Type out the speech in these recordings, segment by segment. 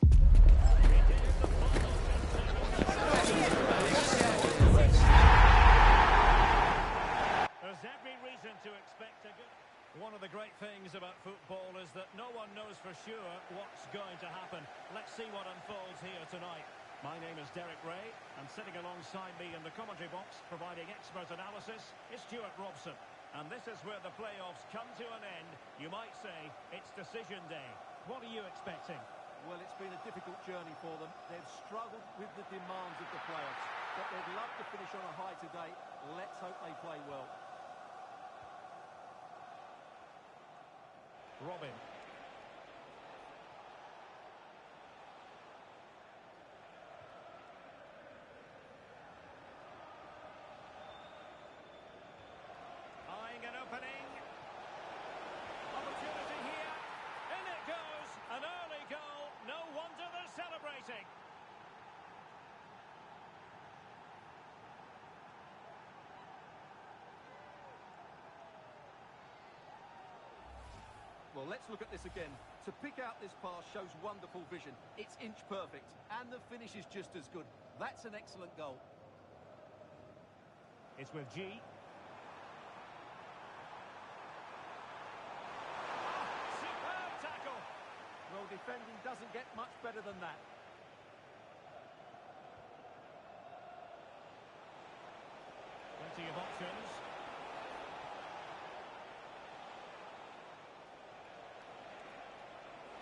There's every reason to expect a good... One of the great things about football is that no one knows for sure what's going to happen. Let's see what unfolds here tonight. My name is Derek Ray, and sitting alongside me in the commentary box, providing expert analysis, is Stuart Robson. And this is where the playoffs come to an end. You might say it's decision day. What are you expecting? Well, it's been a difficult journey for them. They've struggled with the demands of the playoffs, but they'd love to finish on a high today. Let's hope they play well. Robin. Eyeing an opening. Opportunity here. In it goes. An early goal. No wonder they're celebrating. Well, let's look at this again. To pick out this pass shows wonderful vision. It's inch perfect, and the finish is just as good. That's an excellent goal. It's with G. Superb tackle. Well, defending doesn't get much better than that. Plenty of options.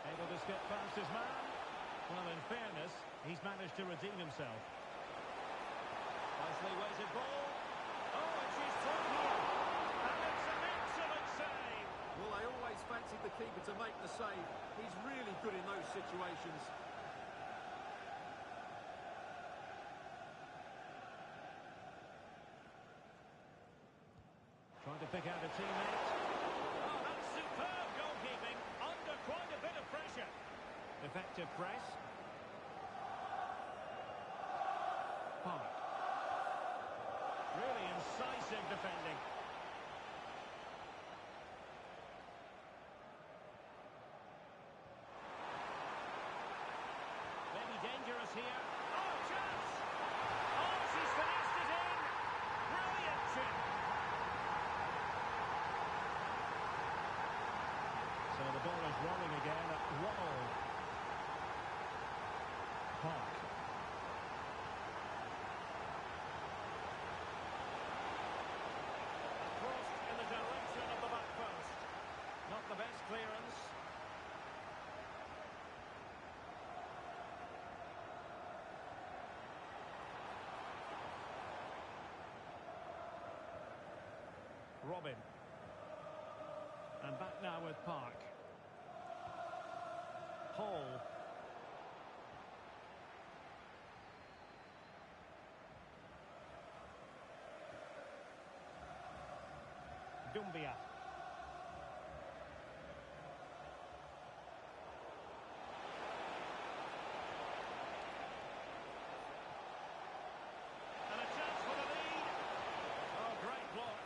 Able to skip past his man. Well, in fairness, he's managed to redeem himself. Nicely weighted ball. Oh, and she's through here. And it's an excellent save. Well, they always fancied the keeper to make the save. He's really good in those situations. Trying to pick out a teammate. Oh, that's superb goalkeeping. Under quite a bit of pressure. Effective press. Park. Really incisive defending. Maybe dangerous here. Oh, chance! Oh, she's finessed it in. Brilliant chip. So the ball is rolling again at 1-1. Park. Crossed in the direction of the back post. Not the best clearance. Robin. And back now with Park. Hall. Dumbia. And a chance for the lead. Oh, great block.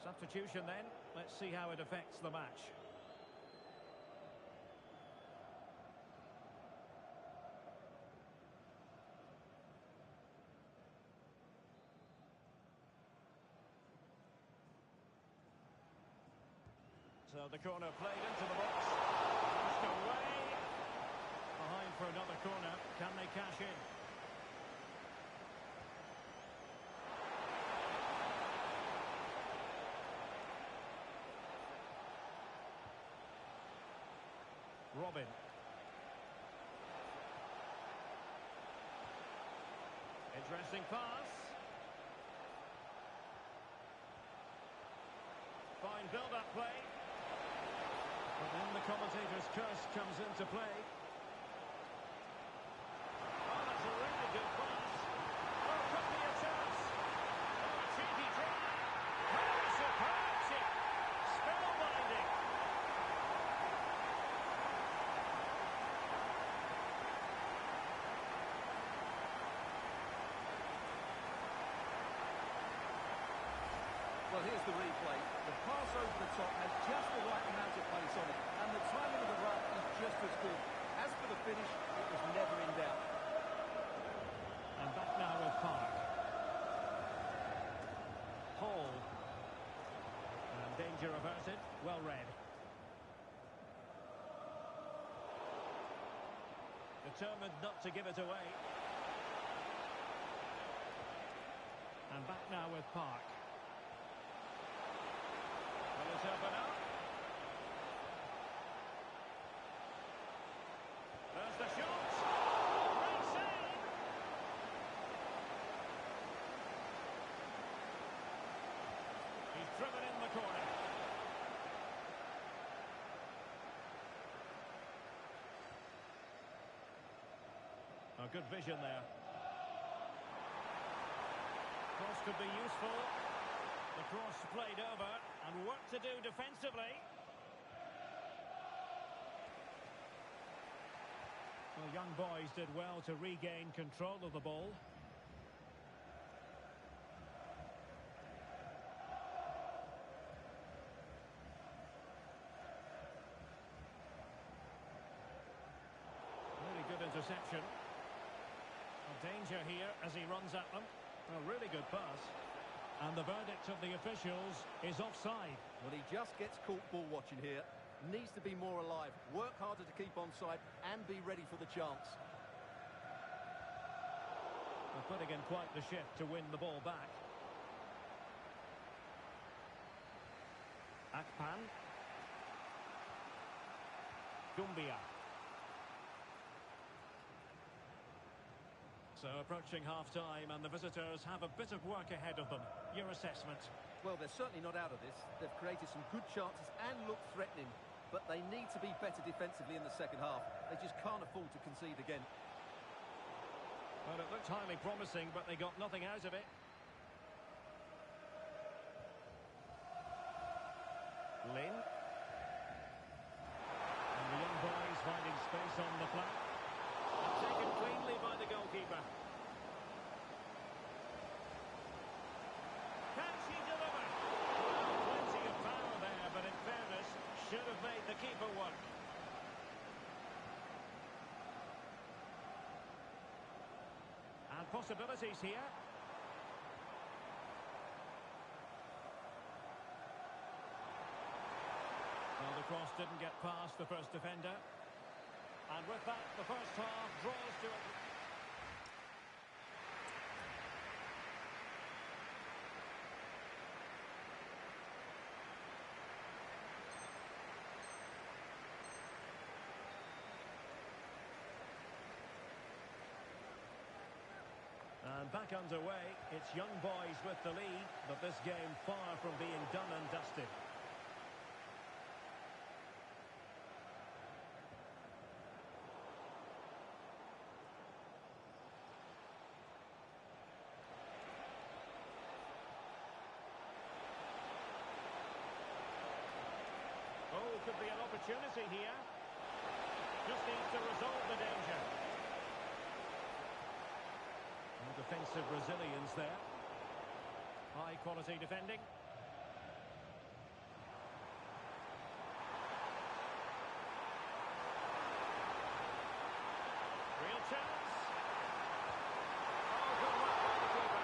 Substitution then. Let's see how it affects the match. So the corner played into the box. Pushed away. Behind for another corner. Can they cash in? Robin. Pressing pass. Fine build-up play. But then the commentator's curse comes into play. Oh, that's a really good pass. Oh, could be a chance. Oh, a cheeky try. Oh, superb. Spellbinding. Well, here's the replay. The pass over the top has just the right amount of pace on it, and the timing of the run is just as good. As for the finish, it was never in doubt. And back now with Park. Hall. And danger averted. Well read. Determined not to give it away. And back now with Park. Will it open up? There's the shot. Great save. He's driven in the corner. A good vision there. Cross could be useful. The cross played over, and work to do defensively. Well, young boys did well to regain control of the ball. Really good interception. A danger here as he runs at them. A really good pass. And the verdict of the officials is offside. Well, he just gets caught ball watching here. Needs to be more alive, work harder to keep onside, and be ready for the chance. They're putting in quite the shift to win the ball back. Akpan. Dumbia. So approaching half-time, and the visitors have a bit of work ahead of them. Your assessment? Well, they're certainly not out of this. They've created some good chances and look threatening, but they need to be better defensively in the second half. They just can't afford to concede again. Well, it looked highly promising, but they got nothing out of it. Lin. And the young boys finding space on the flank. And taken cleanly by the goalkeeper. Can she deliver? Well, plenty of power there, but in fairness, should have made the keeper work. And possibilities here. Well, the cross didn't get past the first defender. And with that, the first half draws to it. And back underway, it's young boys with the lead, but this game far from being done and dusted. Oh, could be an opportunity here. Just needs to resolve the danger. And defensive resilience there. High quality defending. Real chance. Oh, good work by the keeper.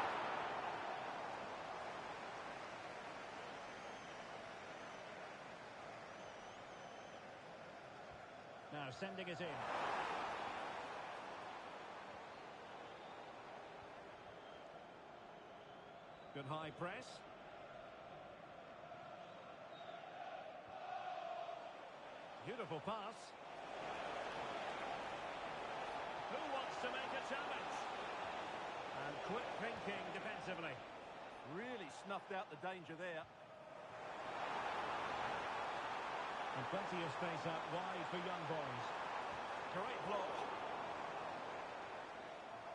Now sending it in. Good high press. Beautiful pass. Who wants to make a challenge? And quick thinking defensively. Really snuffed out the danger there. And plenty of space out wide for young boys. Great block.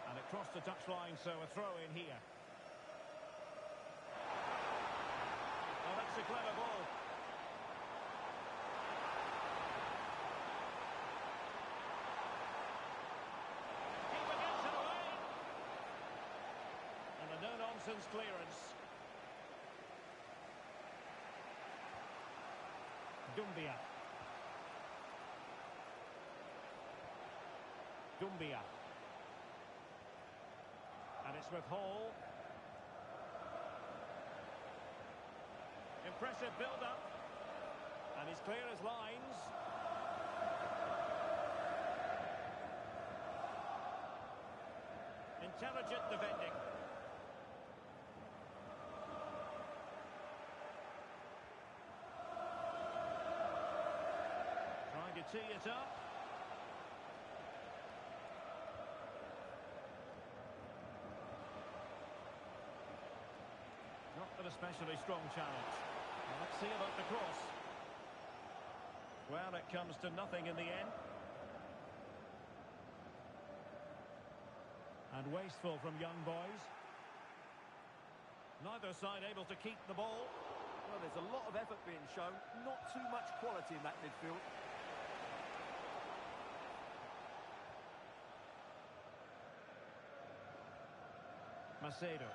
And it crossed the touchline, so a throw in here. Oh, that's a clever ball. Keeper gets it away. And a no-nonsense clearance. Dumbia. Dumbia. And it's with Hall. Impressive build-up. And he's clear as lines. Intelligent defending. Trying to tee it up. Not an especially strong challenge. Well, let's see about the cross. Well, it comes to nothing in the end. And wasteful from young boys. Neither side able to keep the ball. Well, there's a lot of effort being shown. Not too much quality in that midfield. Macedo.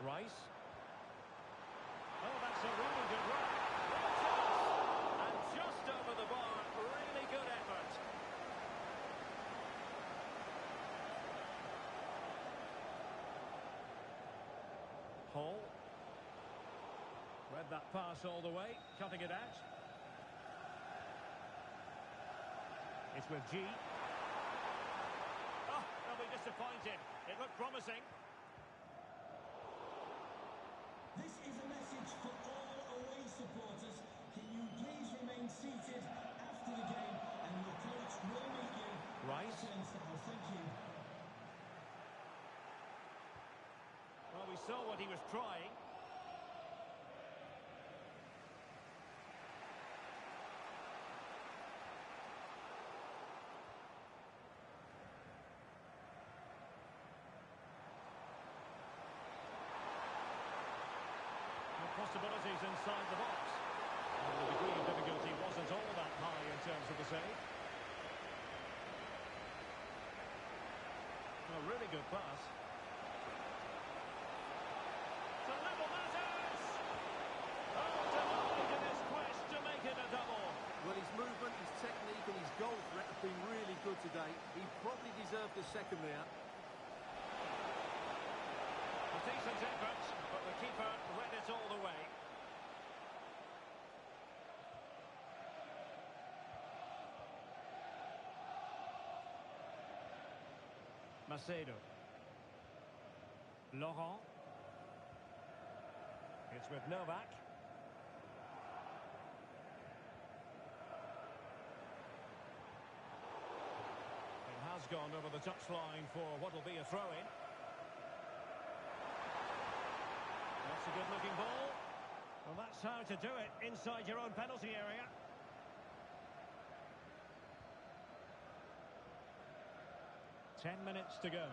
Rice. Oh, that's a really good run. Real chance. And just over the bar. Really good effort. Hall. Read that pass all the way. Cutting it out. It's with G. Oh, they'll be disappointed. It looked promising. This is a message for all away supporters. Can you please remain seated after the game, and your coach will meet you. Rice. Thank you. Well, we saw what he was trying. Possibilities inside the box. And the degree of difficulty wasn't all that high in terms of the save. A really good pass. To level matters! Oh, denied in his quest to make it a double. Well, his movement, his technique and his goal threat have been really good today. He probably deserved a second there. A decent effort, but the keeper read it all the way. Macedo. Laurent. It's with Novak. It has gone over the touchline for what will be a throw-in. That's a good-looking ball. Well, that's how to do it inside your own penalty area. Ten minutes to go.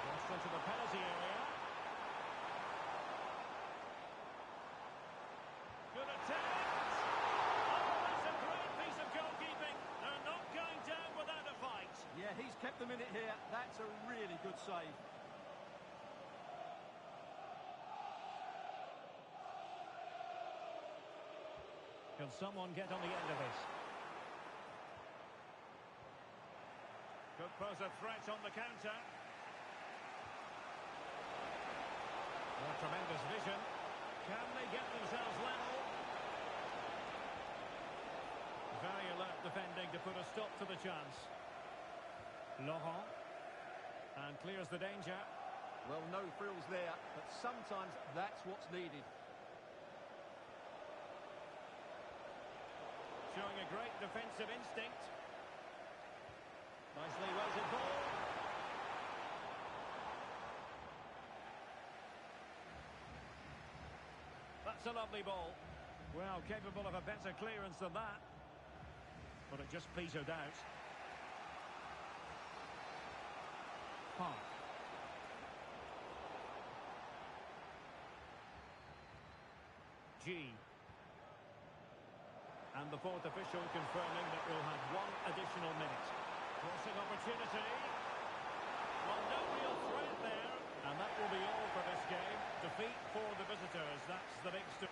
Crossed into the penalty area. Good attempt! Oh, that's a great piece of goalkeeping. They're not going down without a fight. Yeah, he's kept them in it here. That's a really good save. Can someone get on the end of this? Could pose a threat on the counter. Oh, tremendous vision. Can they get themselves level? Very alert defending to put a stop to the chance. Laurent. And clears the danger. Well, no frills there, but sometimes that's what's needed. Showing a great defensive instinct. Nicely weighted ball. That's a lovely ball. Well, capable of a better clearance than that. But it just petered out. Park. G. And the fourth official confirming that we'll have one additional minute. Crossing opportunity. Well, no real threat there. And that will be all for this game. Defeat for the visitors. That's the big story.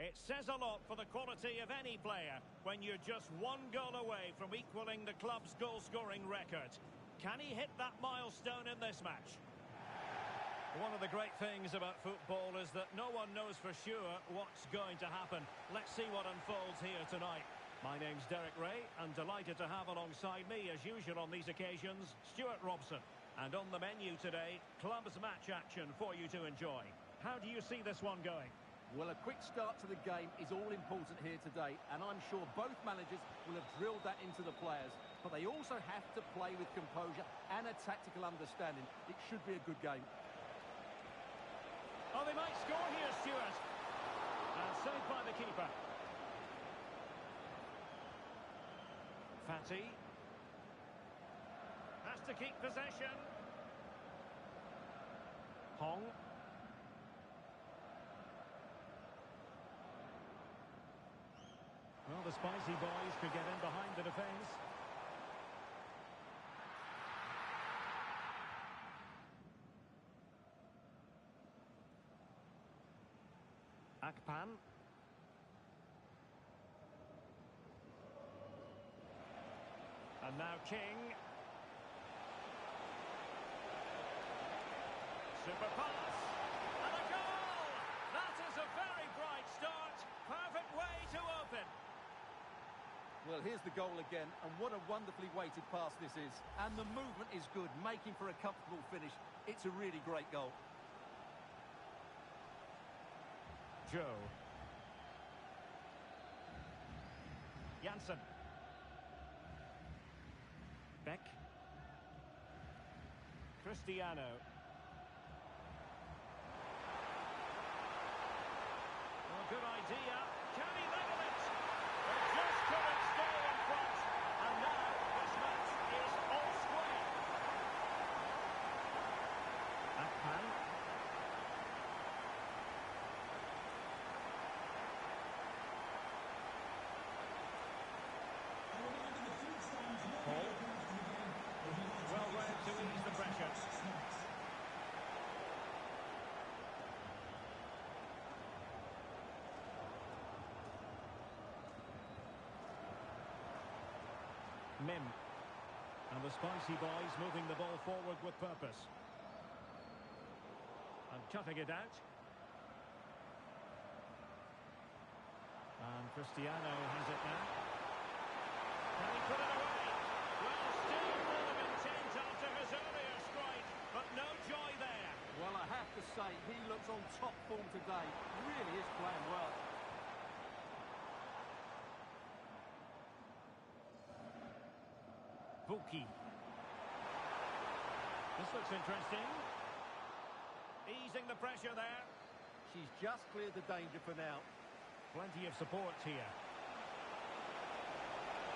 It says a lot for the quality of any player when you're just one goal away from equaling the club's goal-scoring record. Can he hit that milestone in this match? One of the great things about football is that no one knows for sure what's going to happen. Let's see what unfolds here tonight. My name's Derek Ray, and delighted to have alongside me, as usual on these occasions, Stuart Robson. And on the menu today, clubs match action for you to enjoy. How do you see this one going? Well, a quick start to the game is all important here today, and I'm sure both managers will have drilled that into the players. But they also have to play with composure and a tactical understanding. It should be a good game. Oh, they might score here, Stuart. And saved by the keeper. Fatty. Has to keep possession. Hong. Well, the spicy boys could get in behind the defence. Akpan. And now King. Super pass. And a goal! That is a very bright start. Perfect way to open. Well, here's the goal again, and what a wonderfully weighted pass this is. And the movement is good, making for a comfortable finish. It's a really great goal. Joe. Janssen. Beck. Cristiano. Well, good idea. Can he level it? They just couldn't stay in front. And now this match is all square. Akpan. Well read to ease the pressure. Mim. And the spicy boys moving the ball forward with purpose. And cutting it out. And Cristiano has it now. Can he put it away? Well, still full of intent after his earlier strike, but no joy there. Well, I have to say, he looks on top form today. Really is playing well. Buki. This looks interesting. Easing the pressure there. She's just cleared the danger for now. Plenty of support here.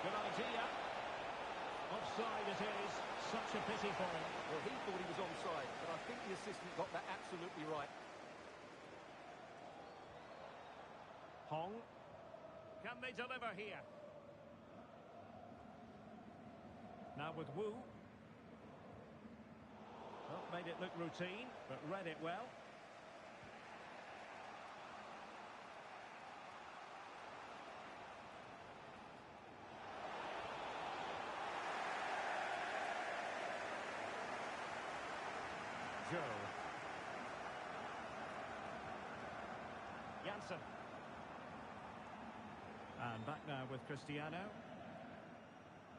Good idea. Offside it is. Such a pity for him. Well, he thought he was onside, but I think the assistant got that absolutely right. Hong. Can they deliver here? Now with Wu. Well, made it look routine, but read it well. Joe. Janssen. And back now with Cristiano.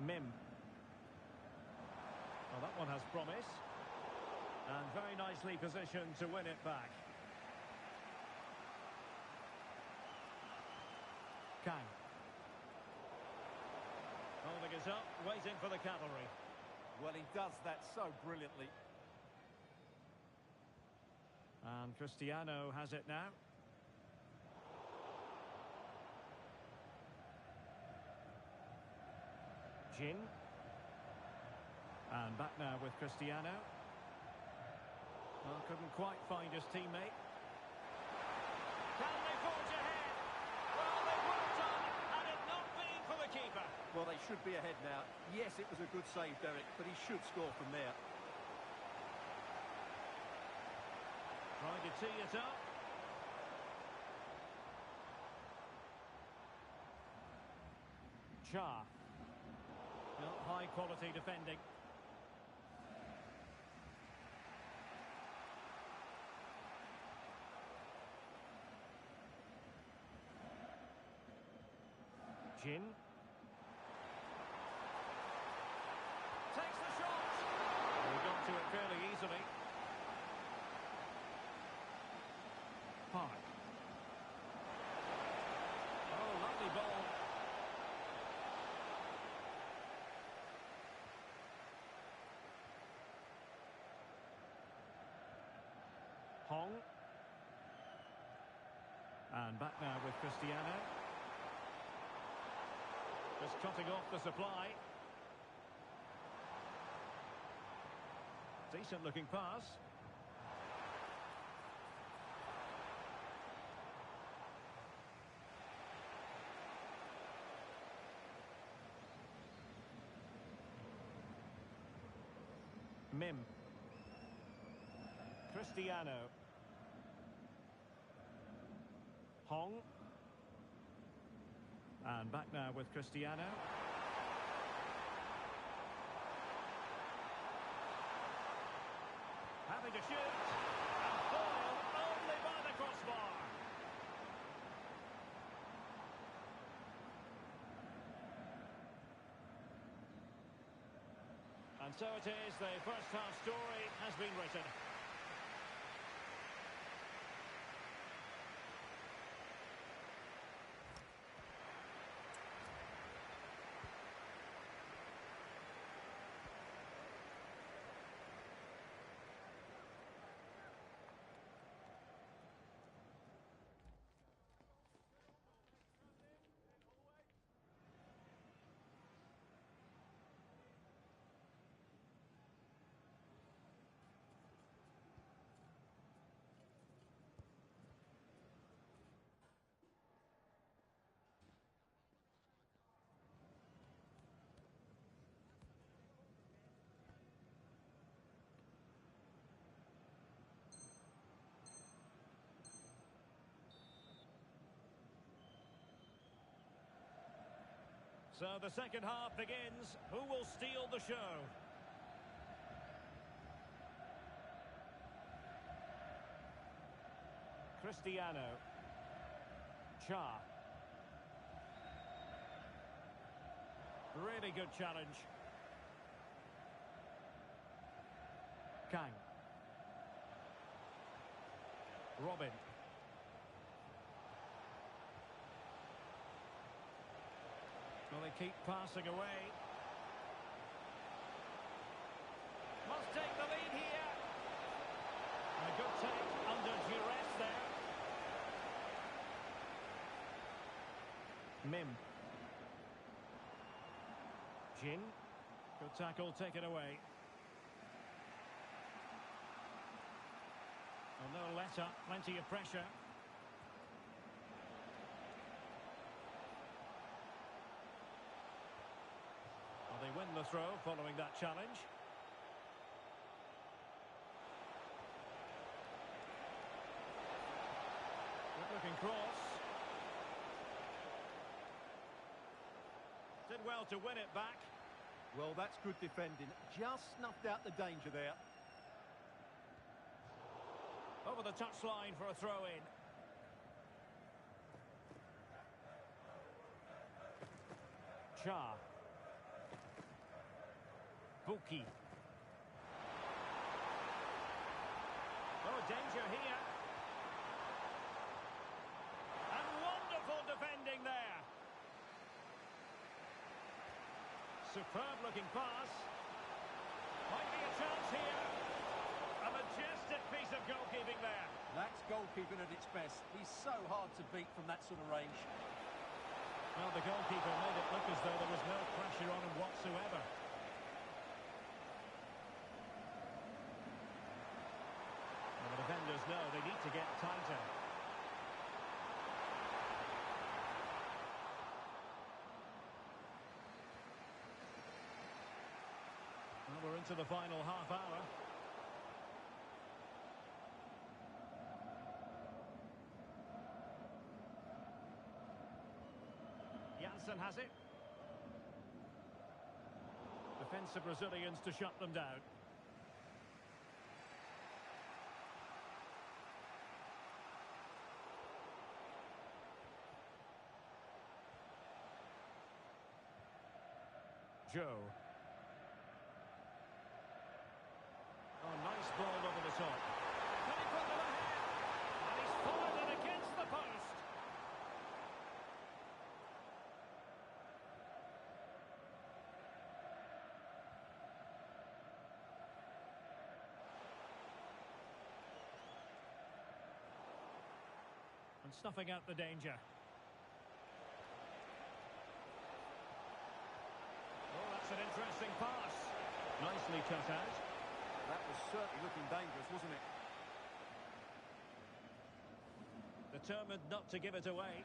Mim. Well, that one has promise. And very nicely positioned to win it back. Kang. Holding us up, waiting for the cavalry. Well, he does that so brilliantly. And Cristiano has it now. Jin. And back now with Cristiano. Well, couldn't quite find his teammate. Can they forge ahead? Well, they would have done had it not been for the keeper. Well, they should be ahead now. Yes, it was a good save, Derek, but he should score from there. Trying to tee it up. Cha. Well, high quality defending. Jin. Takes the shot. We got to it fairly easily. Park. Oh, lovely ball. Hong. And back now with Cristiano. Just cutting off the supply. Decent looking pass. Mim. Cristiano. Hong. And back now with Cristiano. Having to shoot. And foiled only by the crossbar. And so it is, the first half story has been written. So the second half begins. Who will steal the show? Cristiano. Cha. Really good challenge. Kang. Robin. Well, they keep passing away. Must take the lead here. A good take under duress there. Mim. Jin. Good tackle, taken away. Well, no let up, plenty of pressure. Well, they win the throw following that challenge. Good looking cross. Did well to win it back. Well, that's good defending. Just snuffed out the danger there. Over the touchline for a throw-in. Cha. Buki. Oh, danger here. And wonderful defending there. Superb looking pass. Might be a chance here. A majestic piece of goalkeeping there. That's goalkeeping at its best. He's so hard to beat from that sort of range. Well, the goalkeeper made it look as though there was no pressure on him whatsoever. Well, the defenders know they need to get tighter. Well, we're into the final half hour. Janssen has it. Defensive Brazilians to shut them down. Joe. Oh, nice ball over the top. Can he put them ahead? And he's fired it against the post. And snuffing out the danger. Oh, that's an interesting pass. Nicely cut out. That was certainly looking dangerous, wasn't it? Determined not to give it away.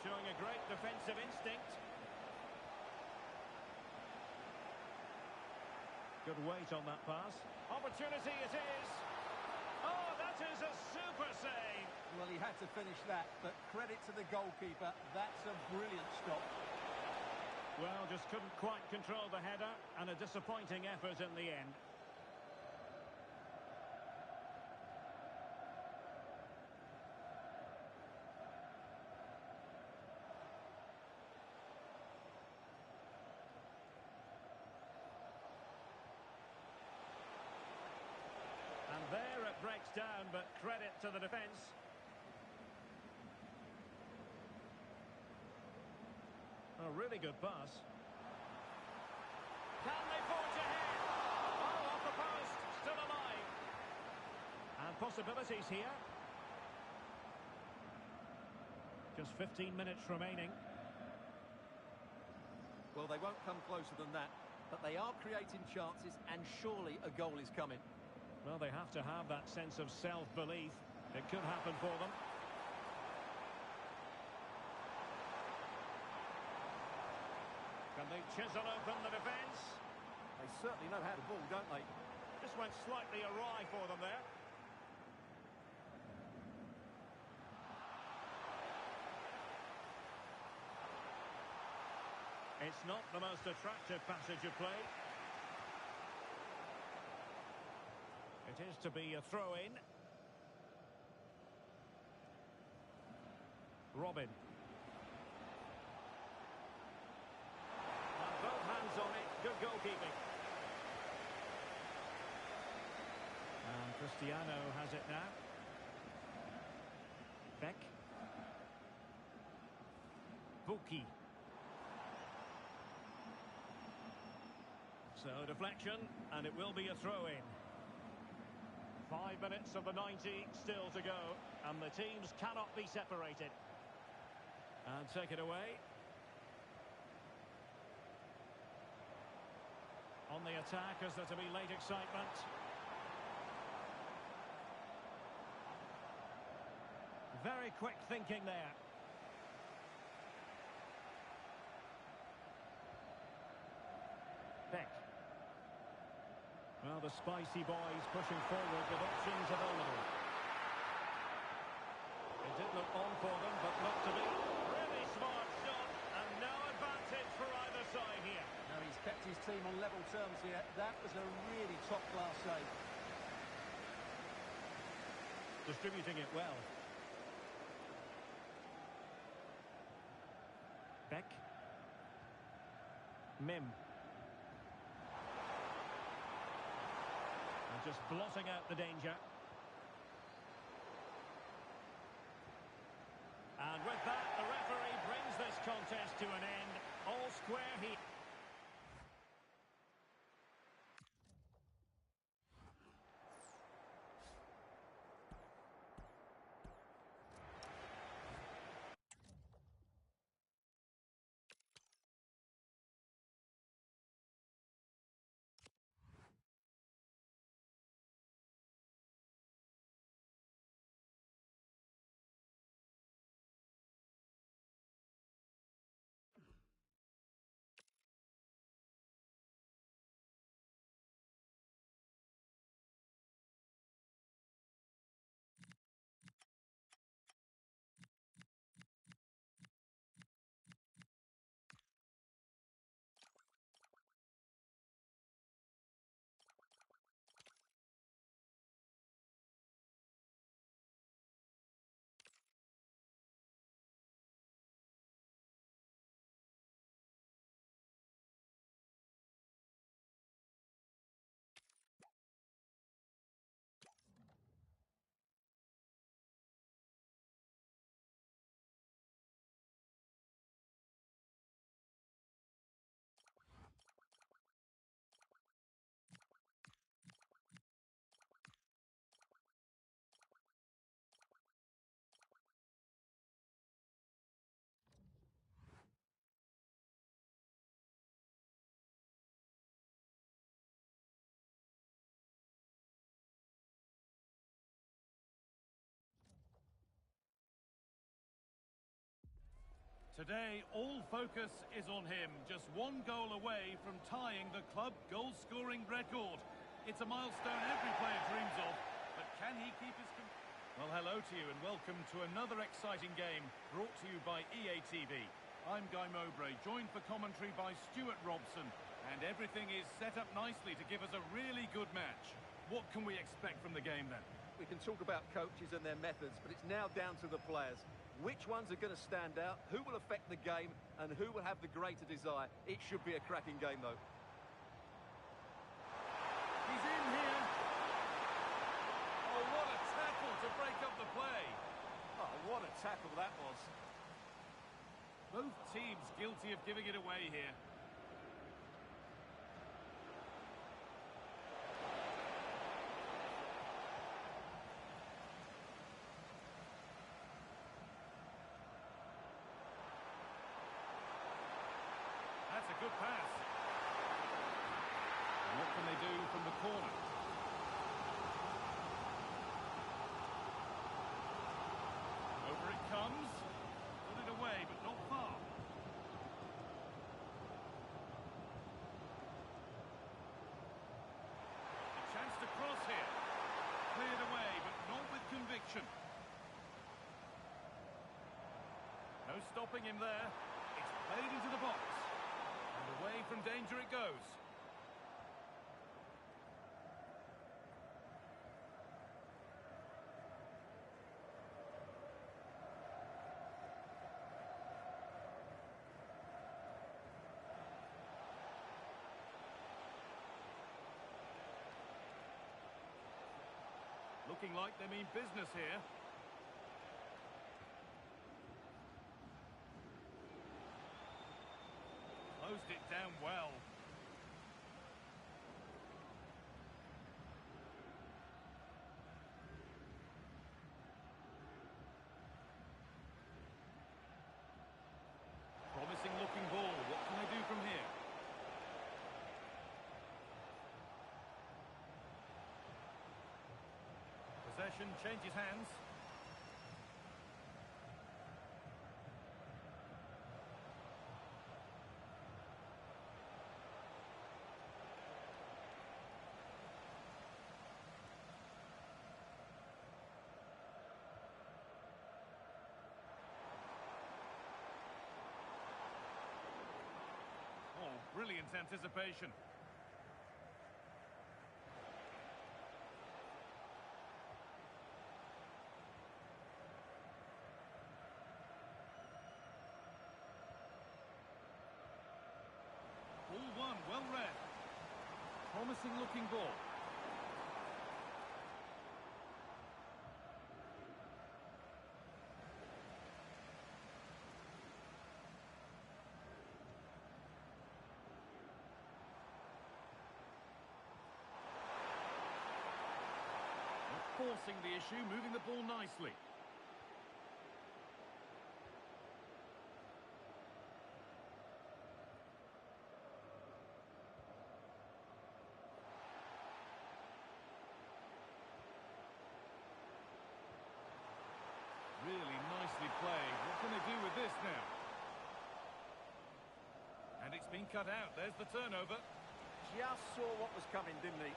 Showing a great defensive instinct. Good weight on that pass. Opportunity it is. Oh, that is a super save. Well, he had to finish that, but credit to the goalkeeper. That's a brilliant stop. Well, just couldn't quite control the header, and a disappointing effort in the end. And there it breaks down, but credit to the defence. A really good pass. Can they forge ahead? Oh, off the post, still alive. And possibilities here. Just 15 minutes remaining. Well, they won't come closer than that, but they are creating chances, and surely a goal is coming. Well, they have to have that sense of self-belief. It could happen for them. Can they chisel open the defence? They certainly know how to ball, don't they? Just went slightly awry for them there. It's not the most attractive passage of play. It is to be a throw-in. Robin. And both hands on it. Good goalkeeping. And Cristiano has it now. Beck. Buki. So deflection, and it will be a throw-in. 5 minutes of the 90 still to go, and the teams cannot be separated. And take it away. On the attack, is there to be late excitement? Very quick thinking there. Beck. Well, the spicy boys pushing forward with options available. It did look on for them, but not to be. Really smart shot, and no advantage for either side here. Now he's kept his team on level terms here. That was a really top-class save. Distributing it well. Beck. Mim. And just blotting out the danger. And with that, the referee brings this contest to an end. All square here. Today, all focus is on him, just one goal away from tying the club goal-scoring record. It's a milestone every player dreams of, but can he keep his... Well, hello to you and welcome to another exciting game brought to you by EA TV. I'm Guy Mowbray, joined for commentary by Stuart Robson, and everything is set up nicely to give us a really good match. What can we expect from the game then? We can talk about coaches and their methods, but it's now down to the players. Which ones are going to stand out, who will affect the game, and who will have the greater desire? It should be a cracking game, though. He's in here. Oh, what a tackle to break up the play. Oh, what a tackle that was. Both teams guilty of giving it away here. That's a good pass. And what can they do from the corner? Over it comes. Put it away, but not far. A chance to cross here. Cleared away, but not with conviction. No stopping him there. It's played into the box. And away from danger it goes. looking like they mean business here. Closed it down well. Promising looking ball. What can they do from here? Possession changes hands. Oh, brilliant anticipation. Ball one, well read. Promising looking ball. Forcing the issue, moving the ball nicely. Really nicely played. What can they do with this now? And it's been cut out. There's the turnover. Just saw what was coming, didn't he?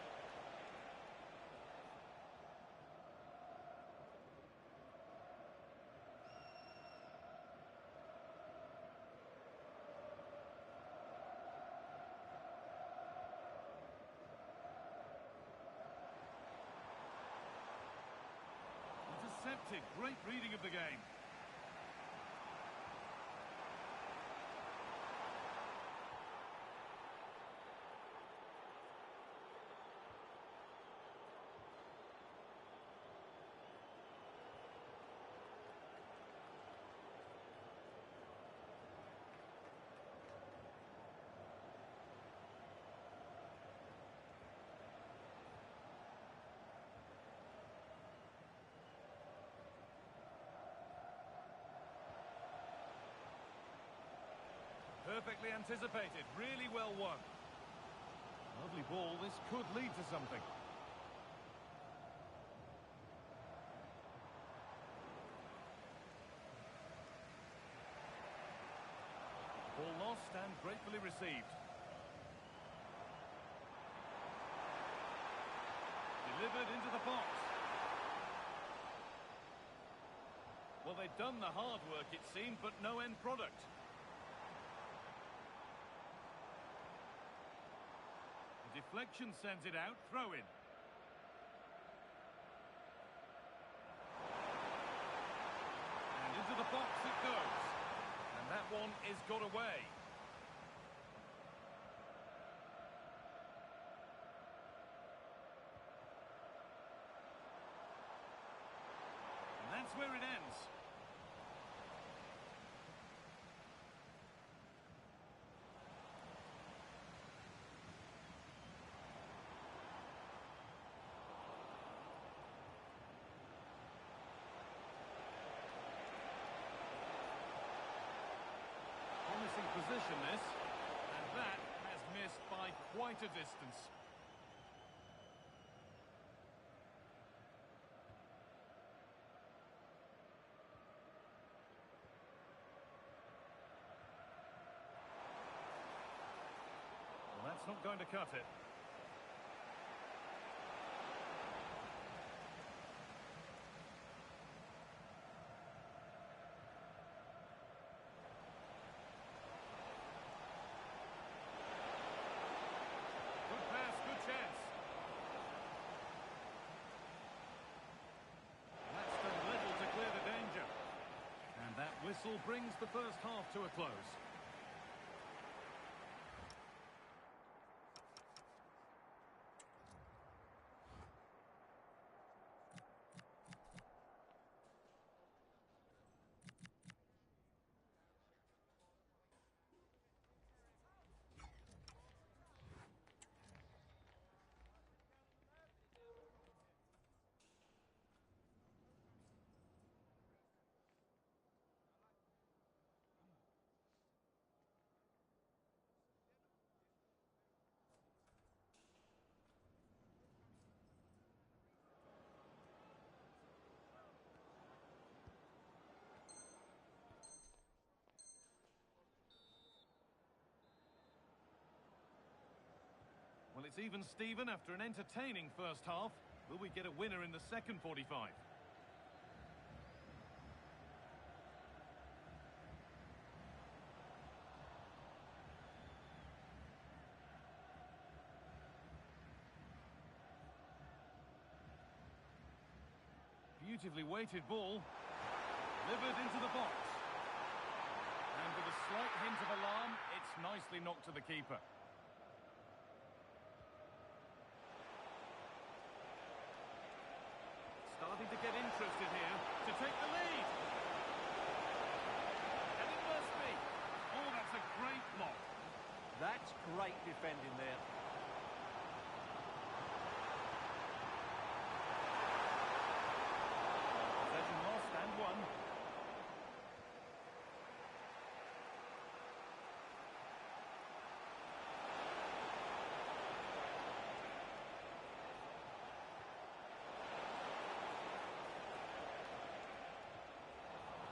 Intercepted. Great reading of the game. Perfectly anticipated, really well won. Lovely ball, this could lead to something. Ball lost and gratefully received. Delivered into the box. Well, they've done the hard work, it seemed, but no end product. Deflection sends it out, throw in. And into the box it goes. And that one is got away. And that's where it ends. Position this, and that has missed by quite a distance. Well, that's not going to cut it. Whistle brings the first half to a close. Well, it's even Steven after an entertaining first half. Will we get a winner in the second 45? Beautifully weighted ball. Delivered into the box. And with a slight hint of alarm, it's nicely knocked to the keeper. Starting to get interested here to take the lead. And it must be. Oh, that's a great block. That's great defending there. Possession lost and won.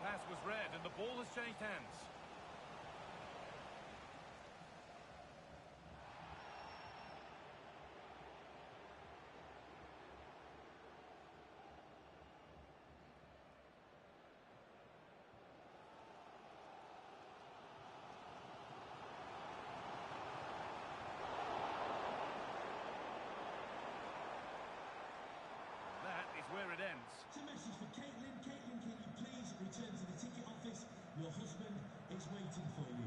Pass was read and the ball has changed hands. That is where it ends. It's a message for Caitlin. Caitlin, can you please return to the ticket office? Your husband is waiting for you.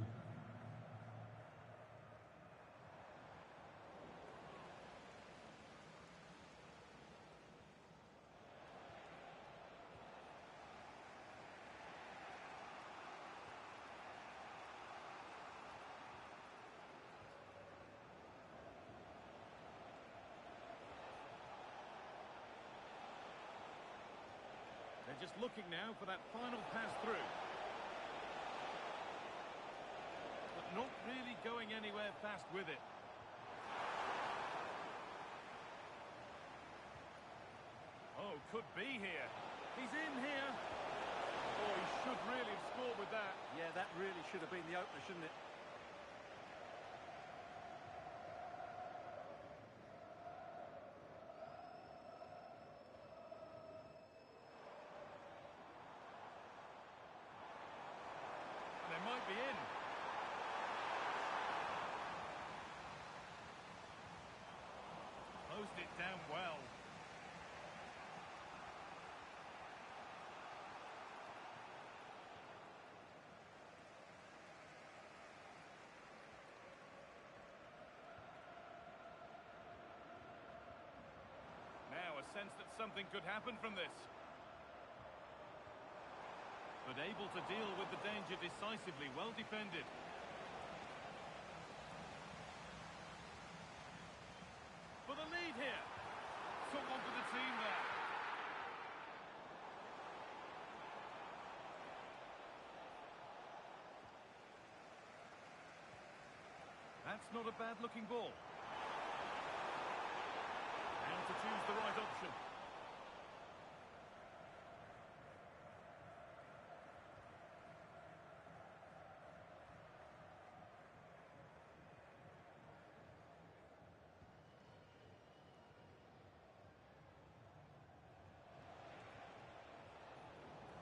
They're just looking now for that final pass through. But not really going anywhere fast with it. Oh, could be here. He's in here. Oh, he should really have scored with that. Yeah, that really should have been the opener, shouldn't it? They might be in. Closed it down well. Now a sense that something could happen from this. But able to deal with the danger decisively, well defended. For the lead here. Someone for the team there. That's not a bad looking ball. And to choose the right option.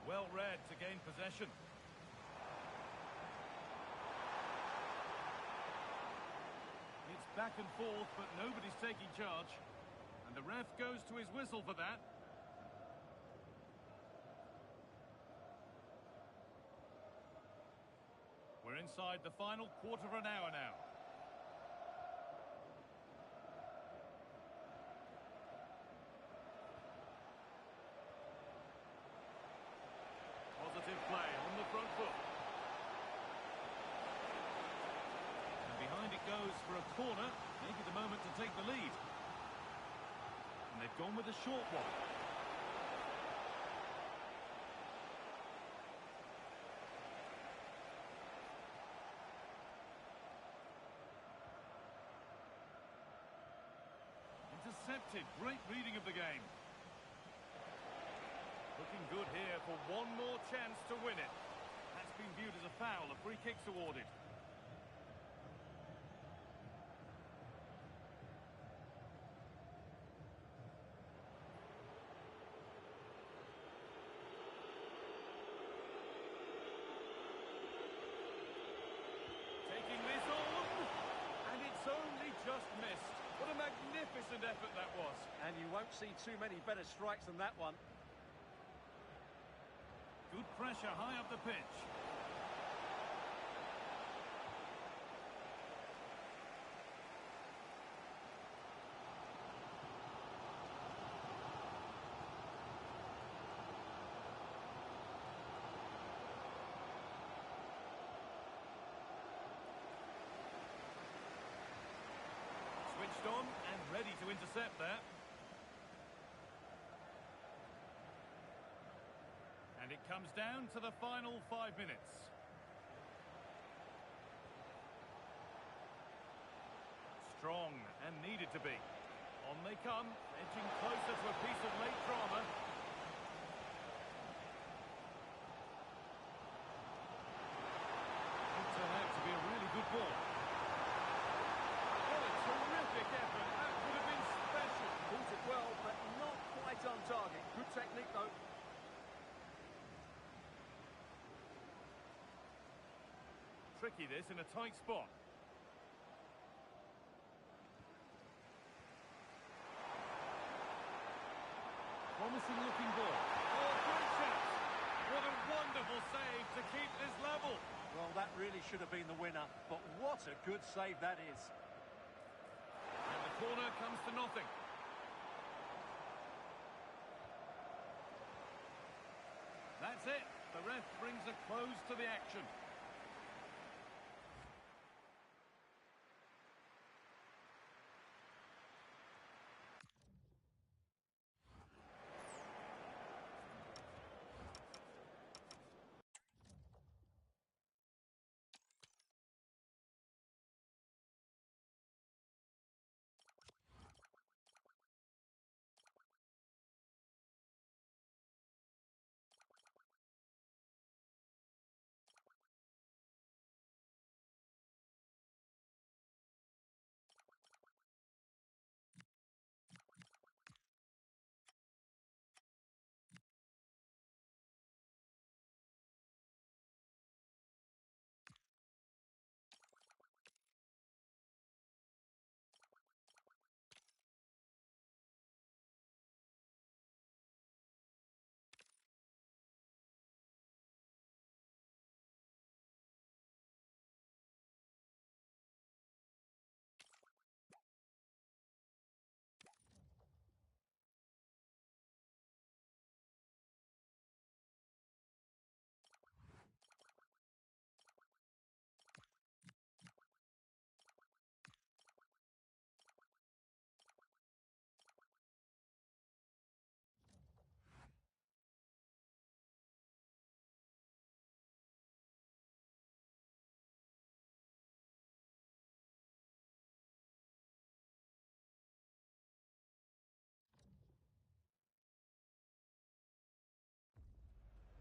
Well read to gain possession. It's back and forth, but nobody's taking charge. And the ref goes to his whistle for that. We're inside the final quarter of an hour now. Positive play on the front foot. And behind it goes for a corner, maybe the moment to take the lead. And they've gone with a short one. Intercepted, great reading of the game. Looking good here for one more chance to win it. That's been viewed as a foul, a free kick's awarded. a magnificent effort that was. And you won't see too many better strikes than that one. Good pressure high up the pitch. Switched on and ready to intercept there. And it comes down to the final 5 minutes. Strong and needed to be. On they come, edging closer to a piece of late drama. It turned out to be a really good ball. What a terrific effort. That could have been special. Caught it well, but not quite on target. Good technique, though. Tricky this in a tight spot. Promising looking ball. Oh, great chance. What a wonderful save to keep this level. Well, that really should have been the winner, but what a good save that is. And the corner comes to nothing. That's it. The ref brings a close to the action.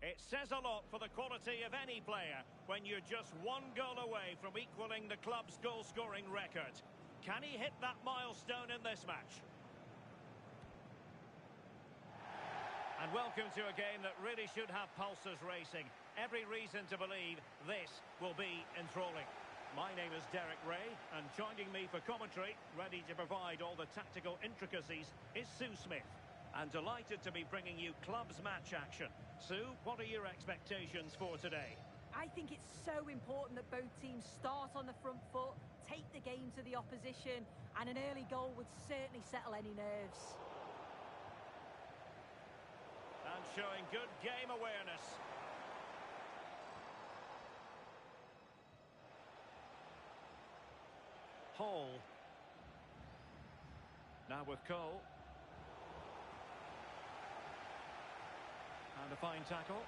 It says a lot for the quality of any player when you're just one goal away from equaling the club's goal-scoring record. Can he hit that milestone in this match? And welcome to a game that really should have pulses racing. Every reason to believe this will be enthralling. My name is Derek Ray, and joining me for commentary, ready to provide all the tactical intricacies, is Sue Smith. And delighted to be bringing you clubs match action. Sue, what are your expectations for today? I think it's so important that both teams start on the front foot, take the game to the opposition, and an early goal would certainly settle any nerves. And showing good game awareness. Hall. Now with Cole. And a fine tackle.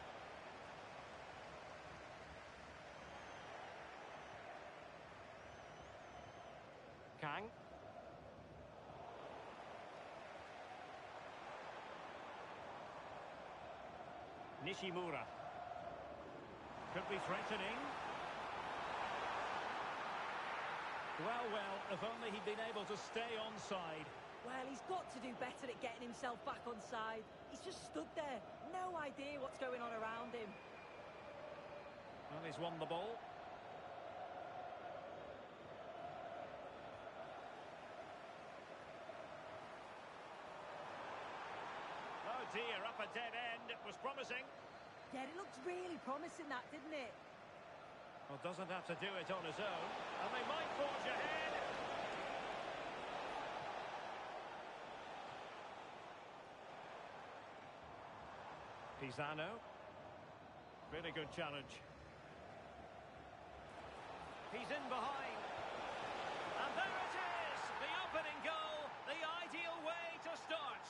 Kang. Nishimura. Could be threatening. Well, if only he'd been able to stay onside. Well, he's got to do better at getting himself back onside. He's just stood there, no idea what's going on around him. Well, he's won the ball. dear, up a dead end. It was promising. Yeah, it looked really promising, that, didn't it? Well, doesn't have to do it on his own. And they might forge ahead. Pisano. Really good challenge. He's in behind. And there it is! The opening goal. The ideal way to start.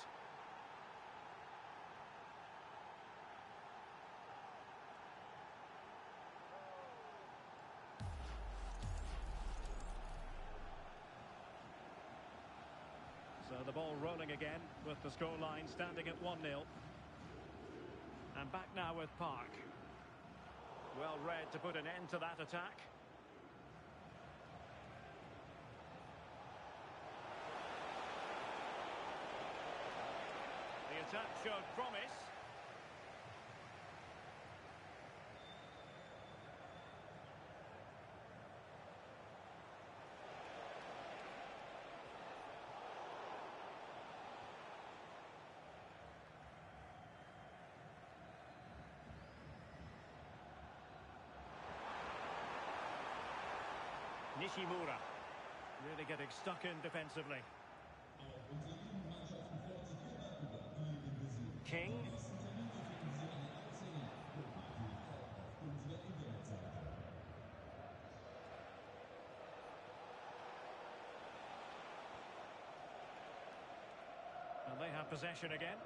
So the ball rolling again with the scoreline standing at 1-0. And back now with Park. Well read to put an end to that attack. The attack showed promise. Nishimura really getting stuck in defensively. King. And they have possession again.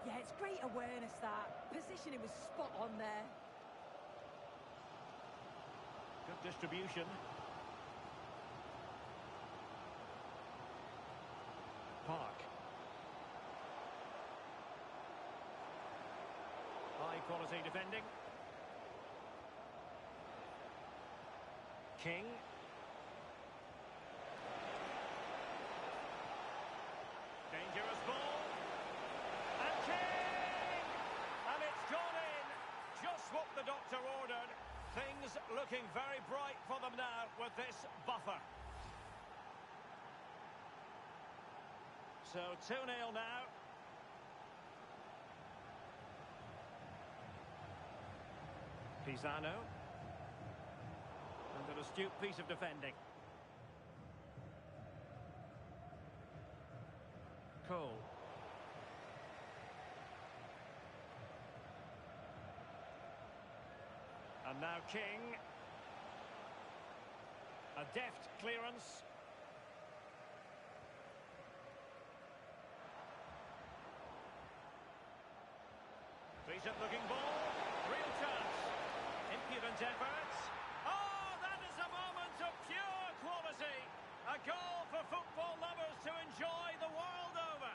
Yeah, it's great awareness, that. Positioning was spot on there. Good distribution. Park. High quality defending. King. Dangerous ball. And King! And it's gone in. Just what the doctor ordered. Things looking very bright for them now with this buffer. So 2-0 now. Pisano. And an astute piece of defending. Cole. And now King. A deft clearance. Decent looking ball. Real chance. Impudent efforts. Oh, that is a moment of pure quality. A goal for football lovers to enjoy the world over.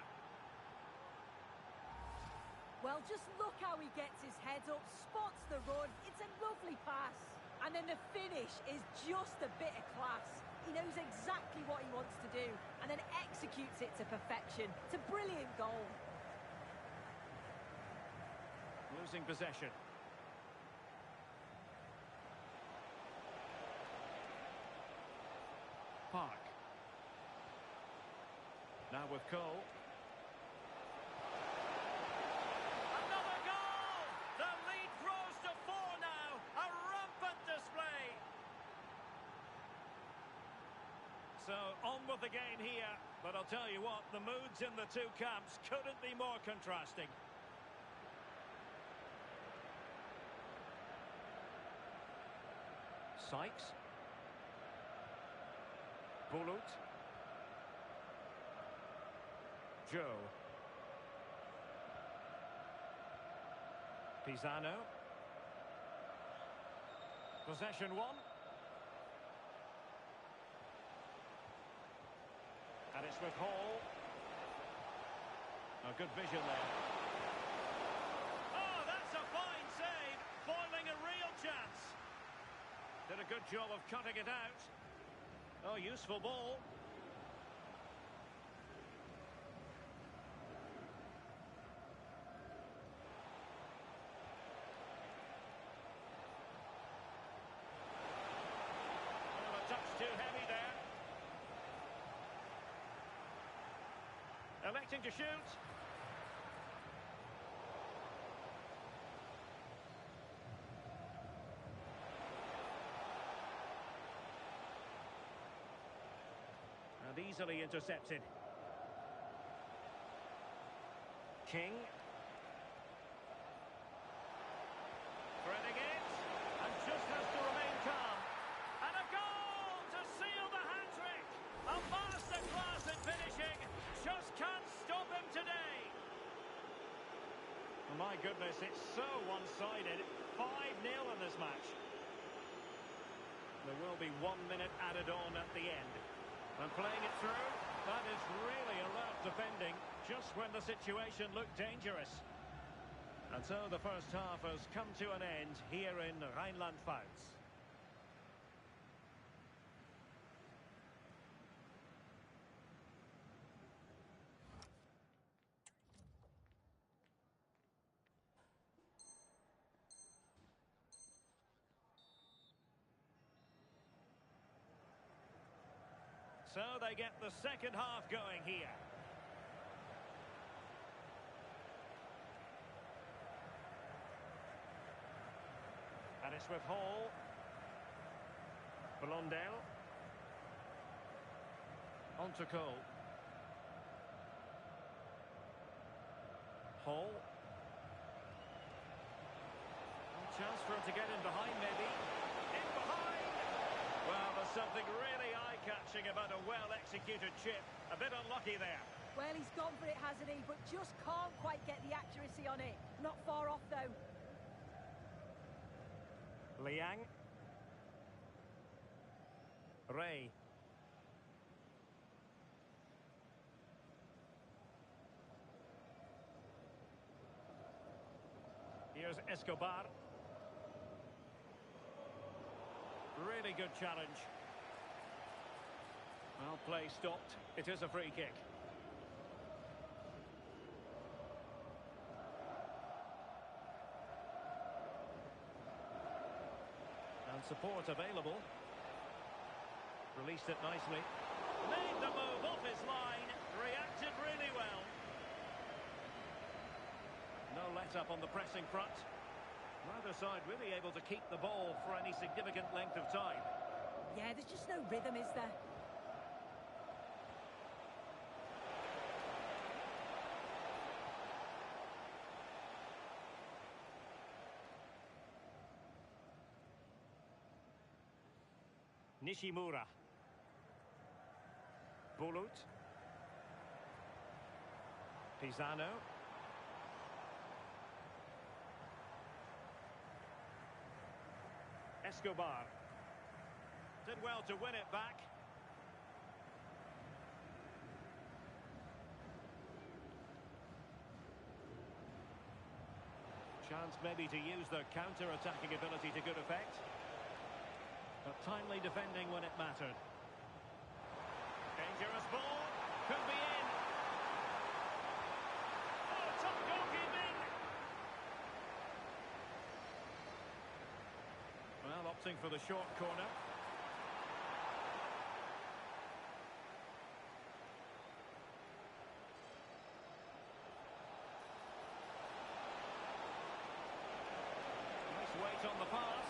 Well, just look how he gets his head up, spots the run. It's a lovely pass. And then the finish is just a bit of class. He knows exactly what he wants to do and then executes it to perfection. It's a brilliant goal. Losing possession. Park. Now with Cole. Another goal! The lead grows to 4 now. A rampant display. So on with the game here. But I'll tell you what, the moods in the two camps couldn't be more contrasting. Sykes. Bulut. Joe. Pisano. Possession 1. And it's with Hall. A good vision there. Oh, that's a fine save. Foiling a real chance. Did a good job of cutting it out. Oh, useful ball. Oh, a touch too heavy there. Electing to shoot. easily intercepted. King. Threading it, and just has to remain calm. And a goal to seal the hat-trick! A masterclass in finishing. Just can't stop him today. My goodness, it's so one-sided. 5-0 in this match. There will be 1 minute added on at the end. And playing it through, that is really alert defending, just when the situation looked dangerous. And so the first half has come to an end here in Rheinland-Pfalz. So they get the second half going here. And it's with Hall. Blondell. On to Cole. Hall. Chance for him to get in behind, maybe. In behind! Well, there's something really eye-catching about a well-executed chip. A bit unlucky there. Well, he's gone for it, hasn't he? But just can't quite get the accuracy on it. Not far off, though. Liang. Ray. Here's Escobar. Really good challenge. Well, play stopped. It is a free kick. And support available. Released it nicely. Made the move off his line. Reacted really well. No let-up on the pressing front. Neither side really able to keep the ball for any significant length of time. Yeah, there's just no rhythm, is there? Nishimura. Bulut. Pisano. Escobar. Did well to win it back. Chance maybe to use their counter-attacking ability to good effect. But timely defending when it mattered. Dangerous ball. Could be in. Oh, top goalkeeping. Well, opting for the short corner. Nice weight on the pass.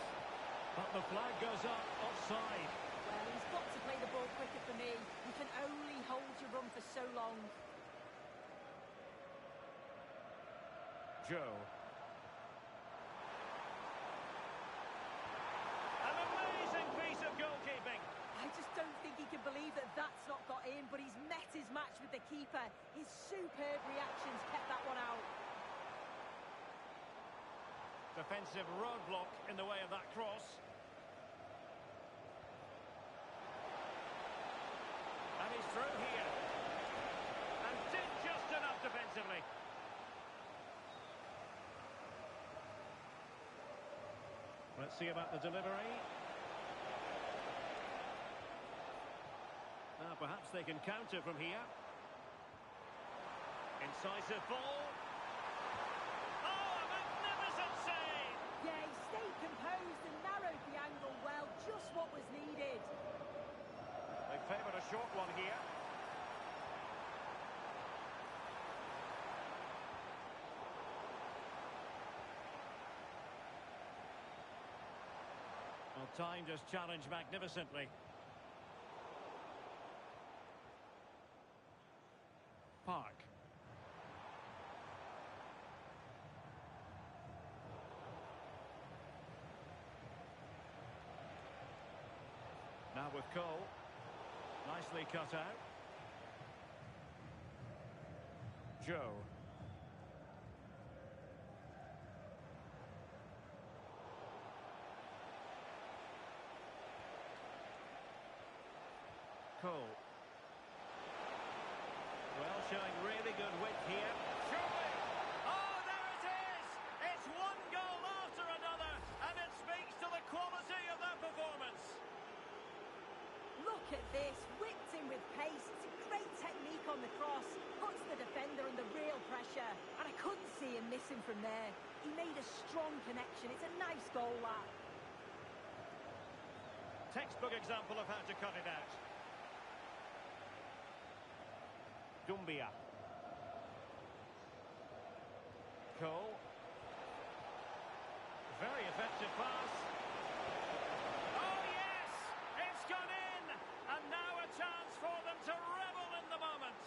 But the flag goes up, offside. Well, he's got to play the ball quicker for me. You can only hold your run for so long. Joe. An amazing piece of goalkeeping. I just don't think he can believe that that's not got in, but he's met his match with the keeper. His superb reactions kept that one out. Defensive roadblock in the way of that cross. And he's through here. And did just enough defensively. Let's see about the delivery. Now perhaps they can counter from here. Incisive ball. Oh, a magnificent save! Yeah, he stayed composed and narrowed the angle well, just what was needed. They favoured a short one here. Well, time just challenged magnificently. Park. Now with Cole. Nicely cut out. Joe. Cole. Well, showing really good width here. Surely! Oh, there it is! It's one goal after another, and it speaks to the quality of their performance. Look at this, whipped in with pace. It's a great technique on the cross. Puts the defender under real pressure. And I couldn't see him missing from there. He made a strong connection. It's a nice goal, that. Textbook example of how to cut it out. Dumbia. Cole. Very effective pass. Oh, yes! It's gone in! And now a chance for them to revel in the moment.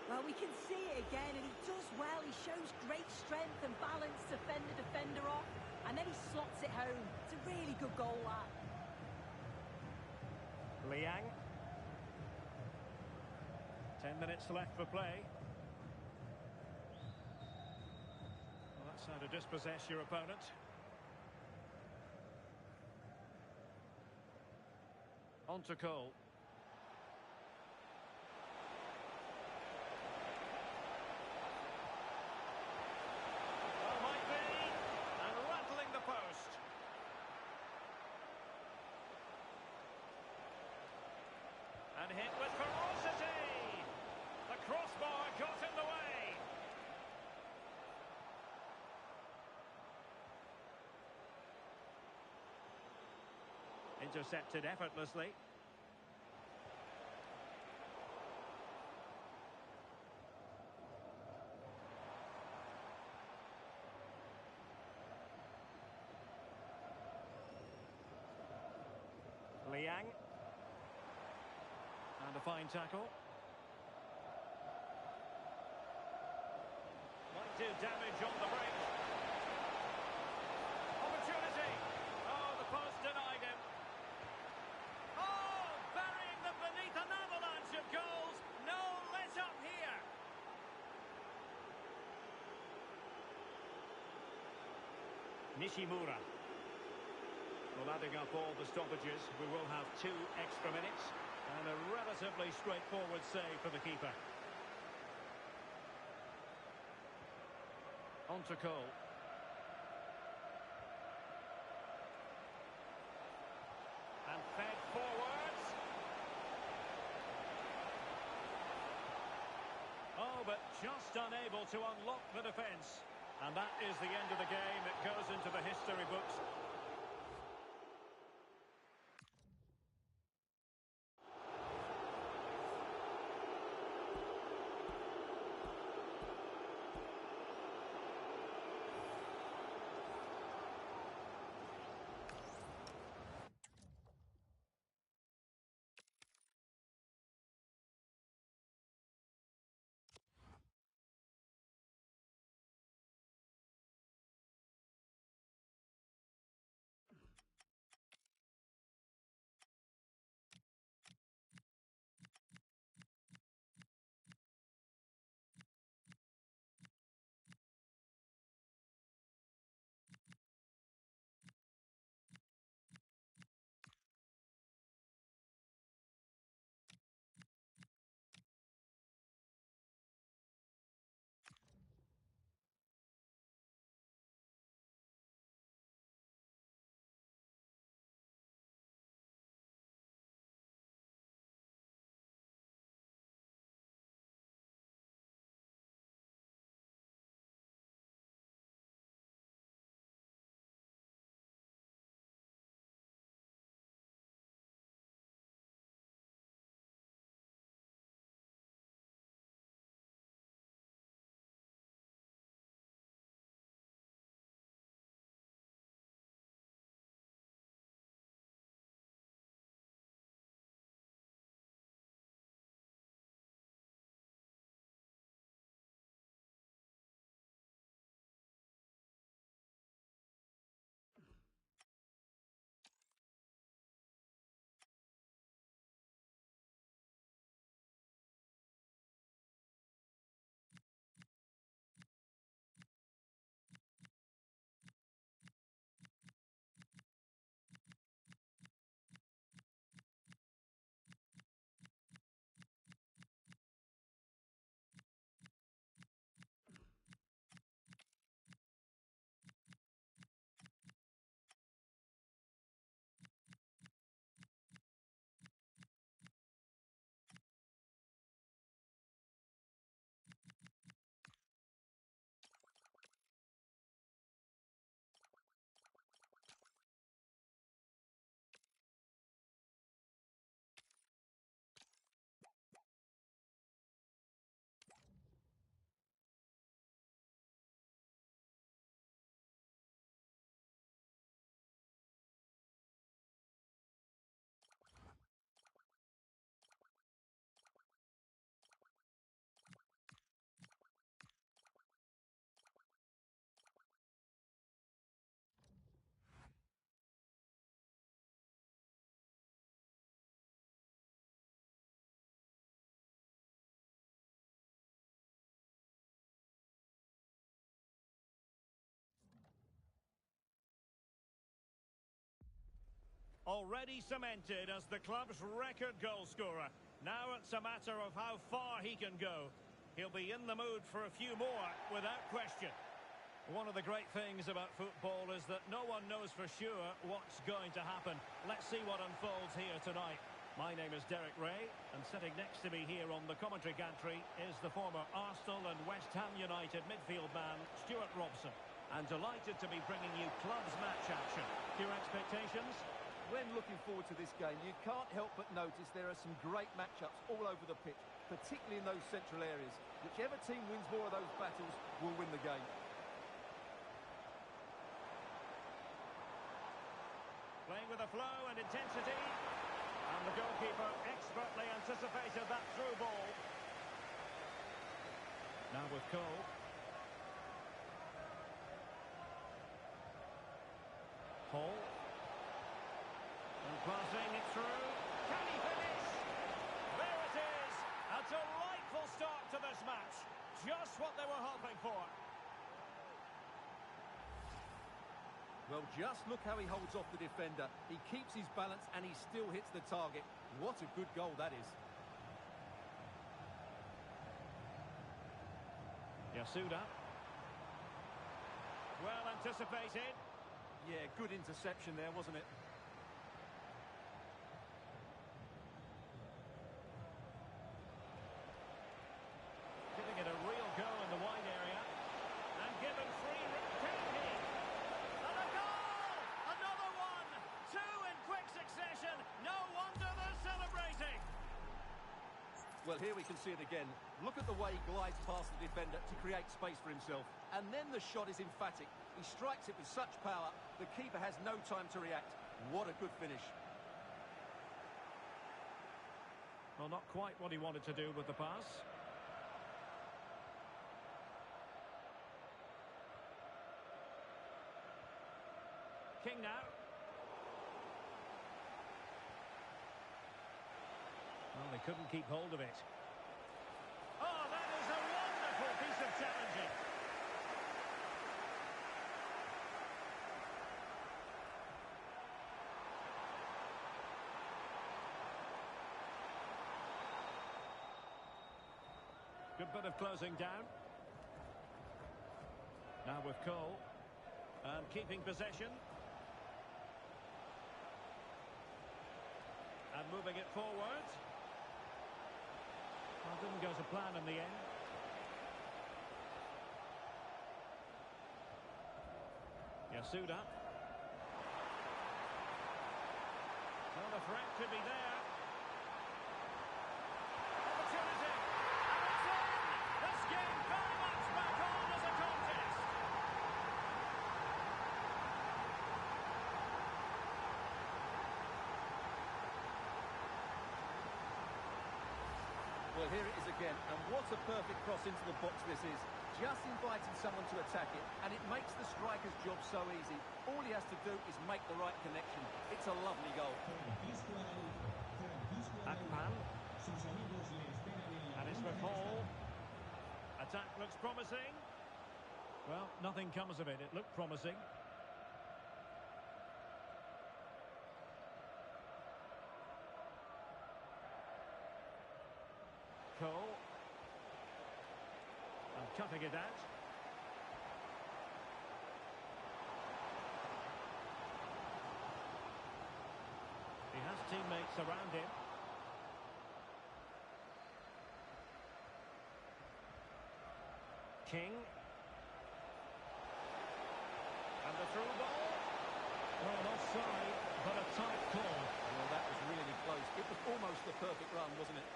Well, we can see it again, and he does well. He shows great strength and balance to fend the defender off, and then he slots it home. It's a really good goal, that. Liang. 10 minutes left for play. Well, that's how to dispossess your opponent. On to Cole. Well, might be. And rattling the post. And hit with ferocity. The crossbar got in the way. Intercepted effortlessly. Liang. And a fine tackle. Might do damage on the break. Opportunity. Oh, the post denied him. Oh, burying them beneath an avalanche of goals. No let up here. Nishimura. Well, adding up all the stoppages, we will have 2 extra minutes. And a relatively straightforward save for the keeper. On to Cole. And fed forwards. Oh, but just unable to unlock the defence. And that is the end of the game. It goes into the history books. already cemented as the club's record goal scorer. Now it's a matter of how far he can go. He'll be in the mood for a few more, without question. One of the great things about football is that no one knows for sure what's going to happen. Let's see what unfolds here tonight. My name is Derek Ray, and sitting next to me here on the commentary gantry is the former Arsenal and West Ham United midfield man, Stuart Robson. And delighted to be bringing you clubs match action. Your expectations? When looking forward to this game, you can't help but notice there are some great matchups all over the pitch, particularly in those central areas. Whichever team wins more of those battles will win the game. Playing with a flow and intensity. And the goalkeeper expertly anticipated that through ball. Now with Cole. Hall. And passing it through. Can he finish? There it is. A delightful start to this match. Just what they were hoping for. Well, just look how he holds off the defender. He keeps his balance and he still hits the target. What a good goal that is. Yasuda. Well anticipated. Yeah, good interception there, wasn't it? Giving it a real go in the wide area. And given free. Can he? And a goal! Another one! Two in quick succession. No wonder they're celebrating. Well, here we can see it again. Look at the way he glides past the defender to create space for himself. And then the shot is emphatic. He strikes it with such power, the keeper has no time to react. What a good finish. Well, not quite what he wanted to do with the pass. King now. Well, they couldn't keep hold of it. Oh, that is a wonderful piece of challenging. Good bit of closing down. Now with Cole. And keeping possession. And moving it forward. Well, didn't go to plan in the end. Yasuda. Well, the threat could be there. Opportunity. And it's in! This game very much back on as a contest. Well, here it is again, and what a perfect cross into the box this is. Just inviting someone to attack it, and it makes the striker's job so easy. All he has to do is make the right connection. It's a lovely goal. Akpan. And it's with Hall. Attack looks promising. Well, nothing comes of it. It looked promising. Cole. And cutting it out. He has teammates around him. King. And the through ball. Well, offside, but a tight call. Well, that was really close. It was almost a perfect run, wasn't it?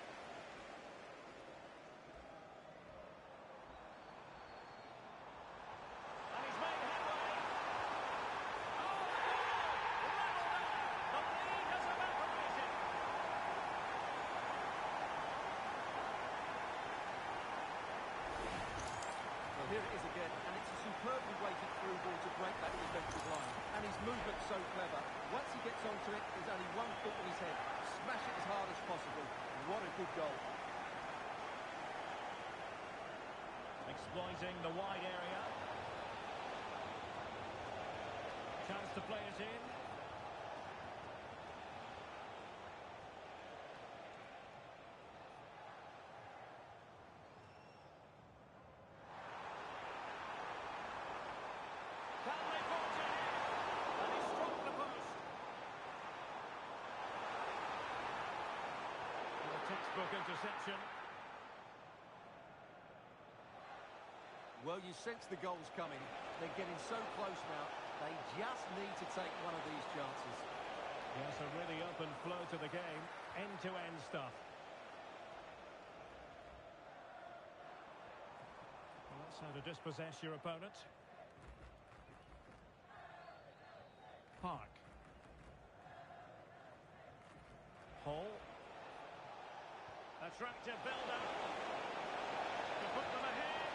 And he's made headway. Oh, level there. The lead has evaporated. Well, here it is again, and it's a superbly weighted through ball to break that defensive line. And his movement's so clever. Once he gets onto it, there's only one foot on his head. Smash it as hard as possible. What a good goal. Exploiting the wide area. Chance to play it in. interception. Well, you sense the goals coming. They're getting so close now. They just need to take one of these chances. Yes, a really open flow to the game. End-to-end stuff. Well, that's how to dispossess your opponent. Park. Hall. Attractive build-up. To put them ahead.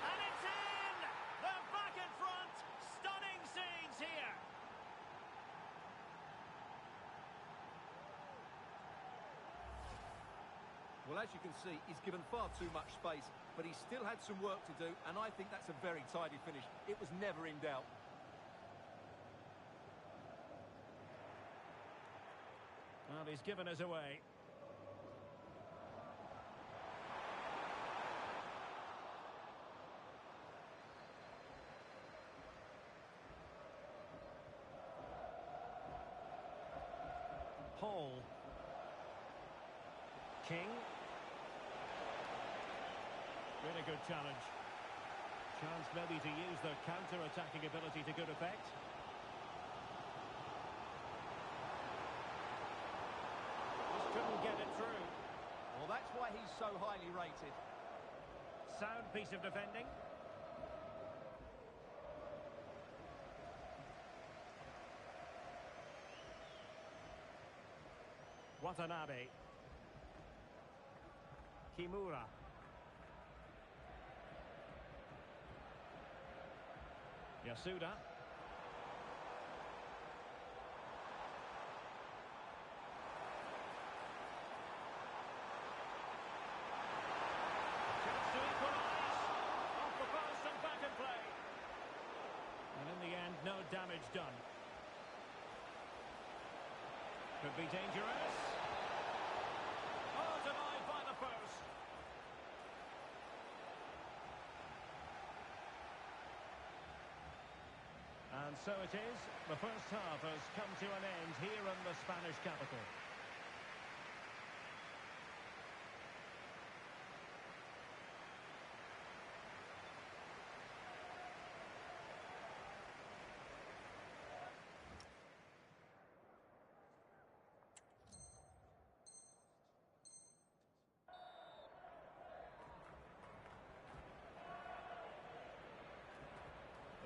And it's in! They're back in front. Stunning scenes here. Well, as you can see, he's given far too much space, but he still had some work to do, and I think that's a very tidy finish. It was never in doubt. Well, he's given us away. Hall. King. Really good challenge. Chance maybe to use their counter-attacking ability to good effect. Just couldn't get it through. Well, that's why he's so highly rated. Sound piece of defending. Watanabe. Kimura. Yasuda. Chance to equalise. Off the post and back in play. And in the end, no damage done. Could be dangerous. Oh, denied by the post. And so it is. The first half has come to an end here in the Spanish capital.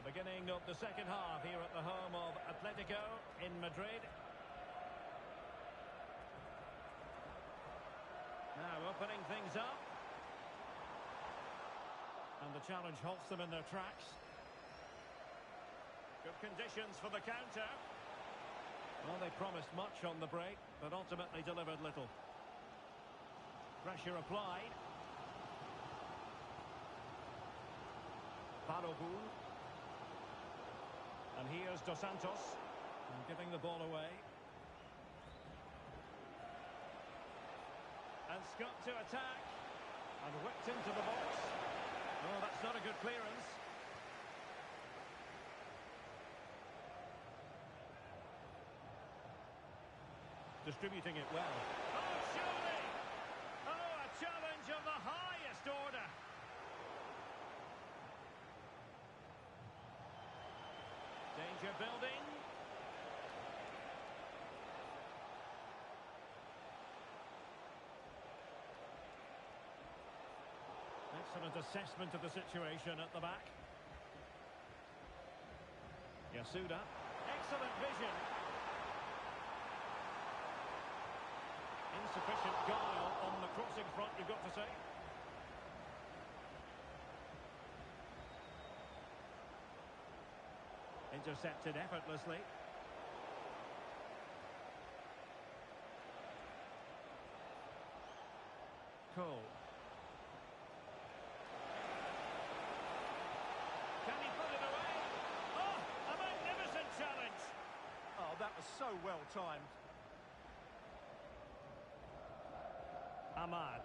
Beginning of the second half here at the home of Atletico in Madrid. Now opening things up. And the challenge halts them in their tracks. Good conditions for the counter. Well, they promised much on the break, but ultimately delivered little. Pressure applied. Parohu. And here's Dos Santos, giving the ball away. And Scott to attack. And whipped into the box. Oh, that's not a good clearance. Distributing it well. Oh, surely! Oh, a challenge of the highest order. Danger building. Excellent assessment of the situation at the back. Yasuda. Excellent vision. Insufficient guile on the crossing front, you've got to say. Intercepted effortlessly. Cole. Can he put it away? Oh, a magnificent challenge. Oh, that was so well timed. Ahmad.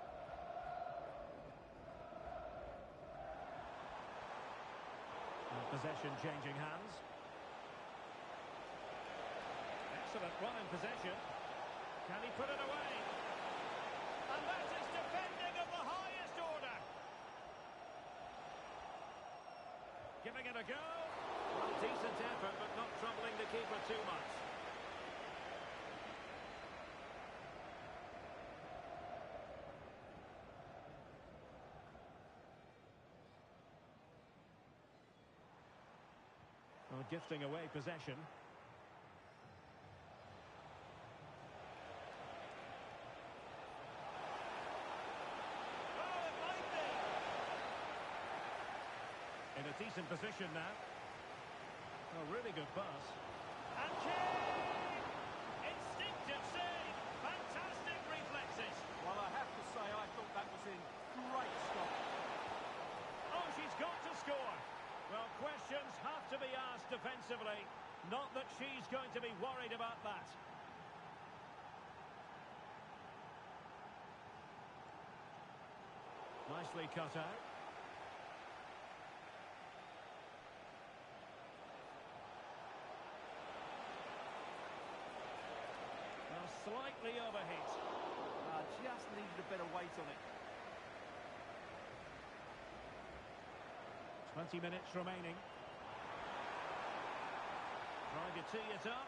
Possession changing hands. Excellent run in possession. Can he put it away? And that is defended. Defending of the highest order. Giving it a go. Well, decent effort, but not troubling the keeper too much. Well, gifting away possession. Oh, it might be. In a decent position now. Oh, really good pass. And Kane! Instinctive save. Fantastic reflexes. Well, I have to say, I thought that was in great stop. Oh, she's got to score. Well, questions have to be asked defensively. Not that she's going to be worried about that. Nicely cut out. Well, slightly overhit. Just needed a better weight on it. 20 minutes remaining. Trying to tee it up.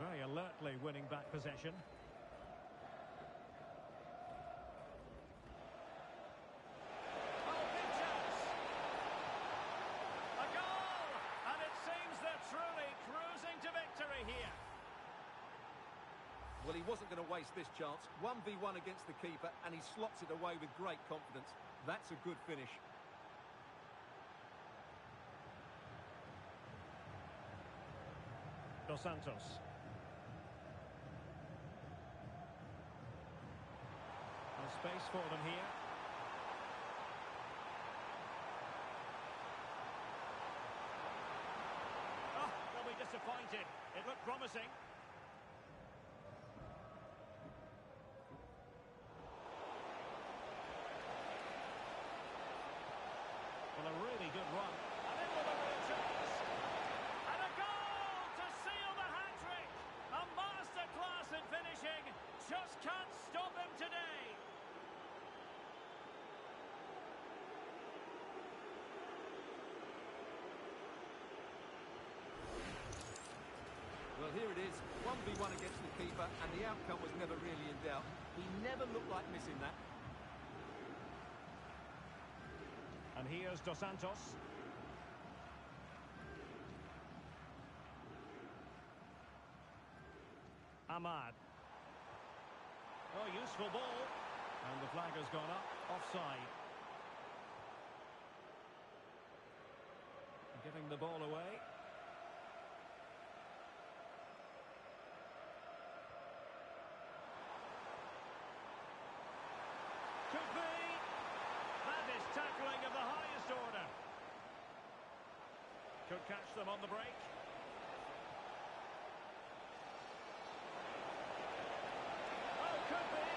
Very alertly winning back possession. Oh, big chance! A goal! And it seems they're truly cruising to victory here. Well, he wasn't going to waste this chance. 1v1 against the keeper, and he slots it away with great confidence. That's a good finish. Dos Santos. There's space for them here. Oh, they'll be disappointed. It looked promising. Well, a really good run. And in with a real chance. And a goal to seal the hat-trick. A masterclass in finishing. Just can't stop him today. Well, here it is. 1v1 against the keeper, and the outcome was never really in doubt. He never looked like missing that. And here's Dos Santos. Ahmad. Oh, useful ball. And the flag has gone up. Offside. Giving the ball away. Could be. That is tackling of the highest order. Could catch them on the break. Oh, could be.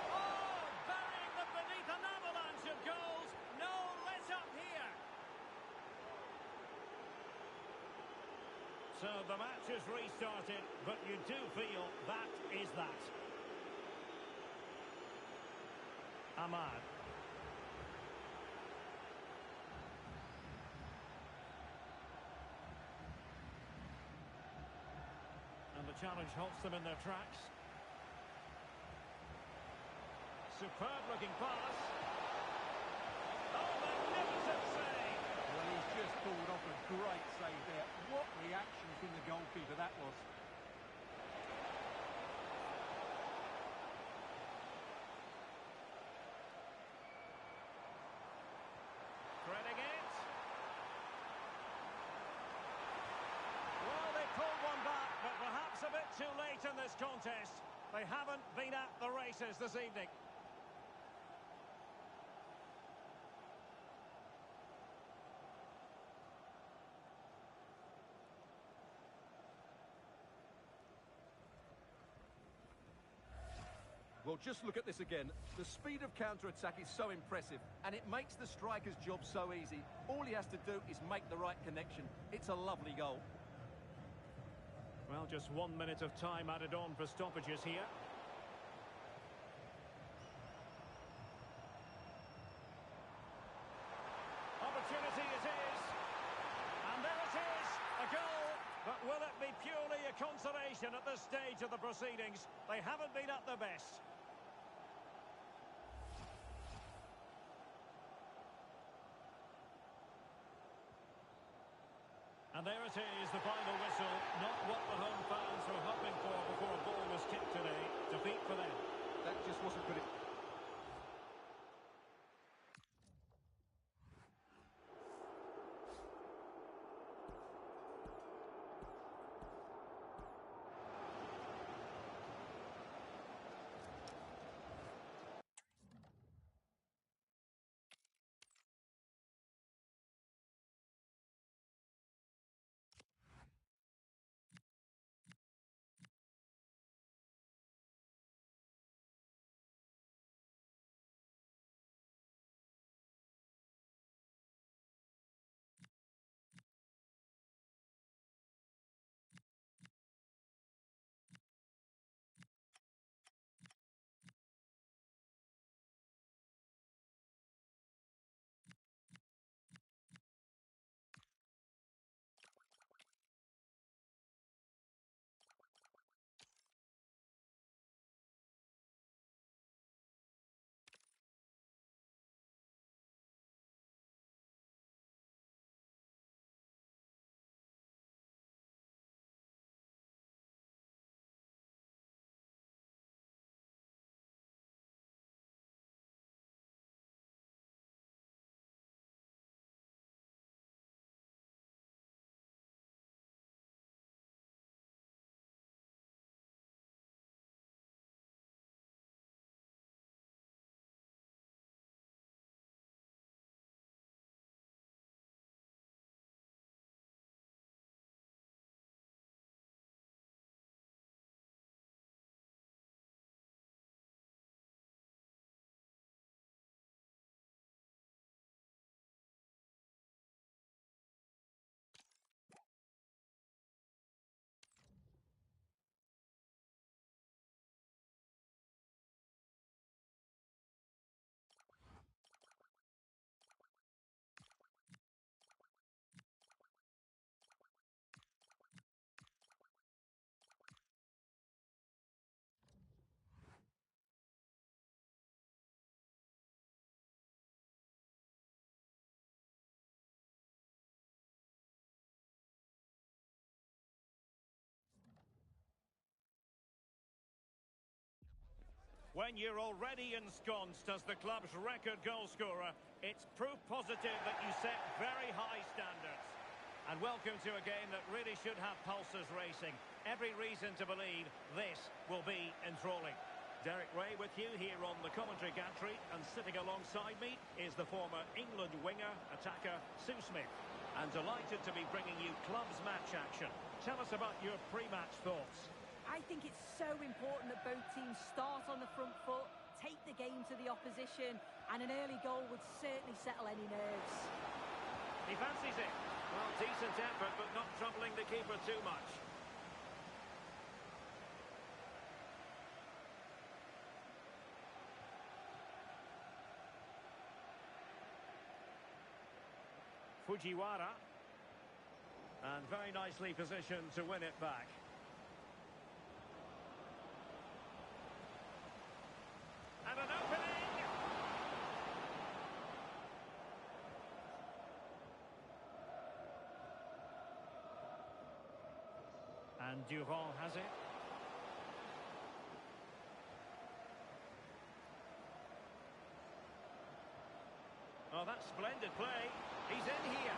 Oh, burying them beneath an avalanche of goals. No let up here. So the match has restarted, but you do feel that is that. Ahmad. And the challenge halts them in their tracks. Superb looking pass. Oh, magnificent save! Well, he's just pulled off a great save there. What reaction from the goalkeeper that was. Threading it. Well, they pulled one back, but perhaps a bit too late in this contest. They haven't been at the races this evening. Well, just look at this again. The speed of counter-attack is so impressive, and it makes the striker's job so easy. All he has to do is make the right connection. It's a lovely goal. Well, just 1 minute of time added on for stoppages here. Opportunity it is. And there it is, a goal. But will it be purely a consolation at this stage of the proceedings? They haven't been at their best. And there it is, the final whistle. Not what the home fans were hoping for before a ball was kicked today. Defeat for them. That just wasn't good. When you're already ensconced as the club's record goal scorer, it's proof positive that you set very high standards. And welcome to a game that really should have pulses racing. Every reason to believe this will be enthralling. Derek Ray with you here on the commentary gantry, and sitting alongside me is the former England winger, attacker, Sue Smith. And delighted to be bringing you club's match action. Tell us about your pre-match thoughts. I think it's so important that both teams start on the front foot, take the game to the opposition, and an early goal would certainly settle any nerves. He fancies it. Well, decent effort, but not troubling the keeper too much. Fujiwara. And very nicely positioned to win it back. And an opening! And Durand has it. Oh, that's splendid play. He's in here.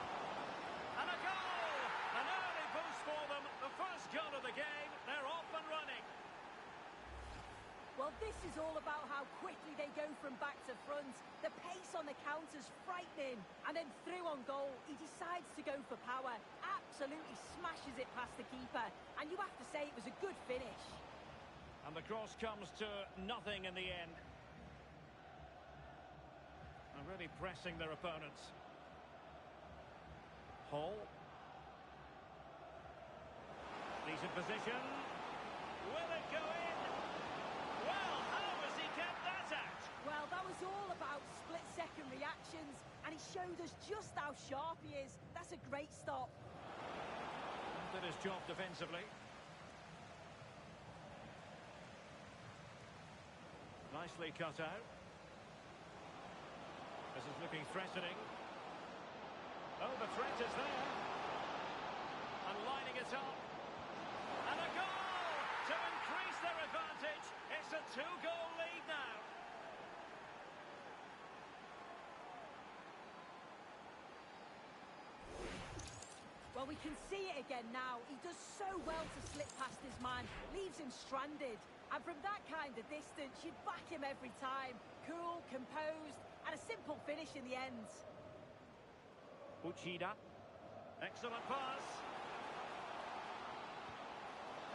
And a goal! An early boost for them. The first goal of the game. They're off and running. Well, this is all about how quickly they go from back to front. The pace on the counter's frightening. And then through on goal, he decides to go for power. Absolutely smashes it past the keeper. And you have to say it was a good finish. And the cross comes to nothing in the end. And really pressing their opponents. Hall. Decent position. Will it go in? Well, how has he kept that out? Well, that was all about split-second reactions, and he showed us just how sharp he is. That's a great stop. Did his job defensively. Nicely cut out. This is looking threatening. Oh, the threat is there. And lining it up. And a goal to increase their advantage. It's a two-goal lead now. Well, we can see it again now. He does so well to slip past his man, leaves him stranded. And from that kind of distance, you'd back him every time. Cool, composed, and a simple finish in the end. Uchida. Excellent pass.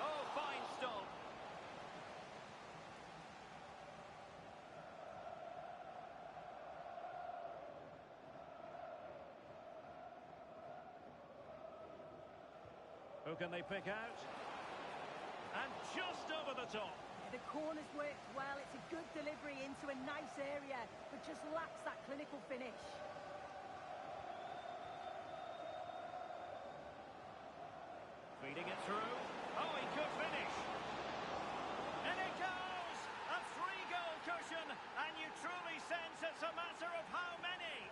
Oh, fine stop. Who can they pick out? And just over the top. The corner's worked well. It's a good delivery into a nice area, but just lacks that clinical finish. Feeding it through. Oh, he could finish. And it goes! A three-goal cushion, and you truly sense it's a matter of how many.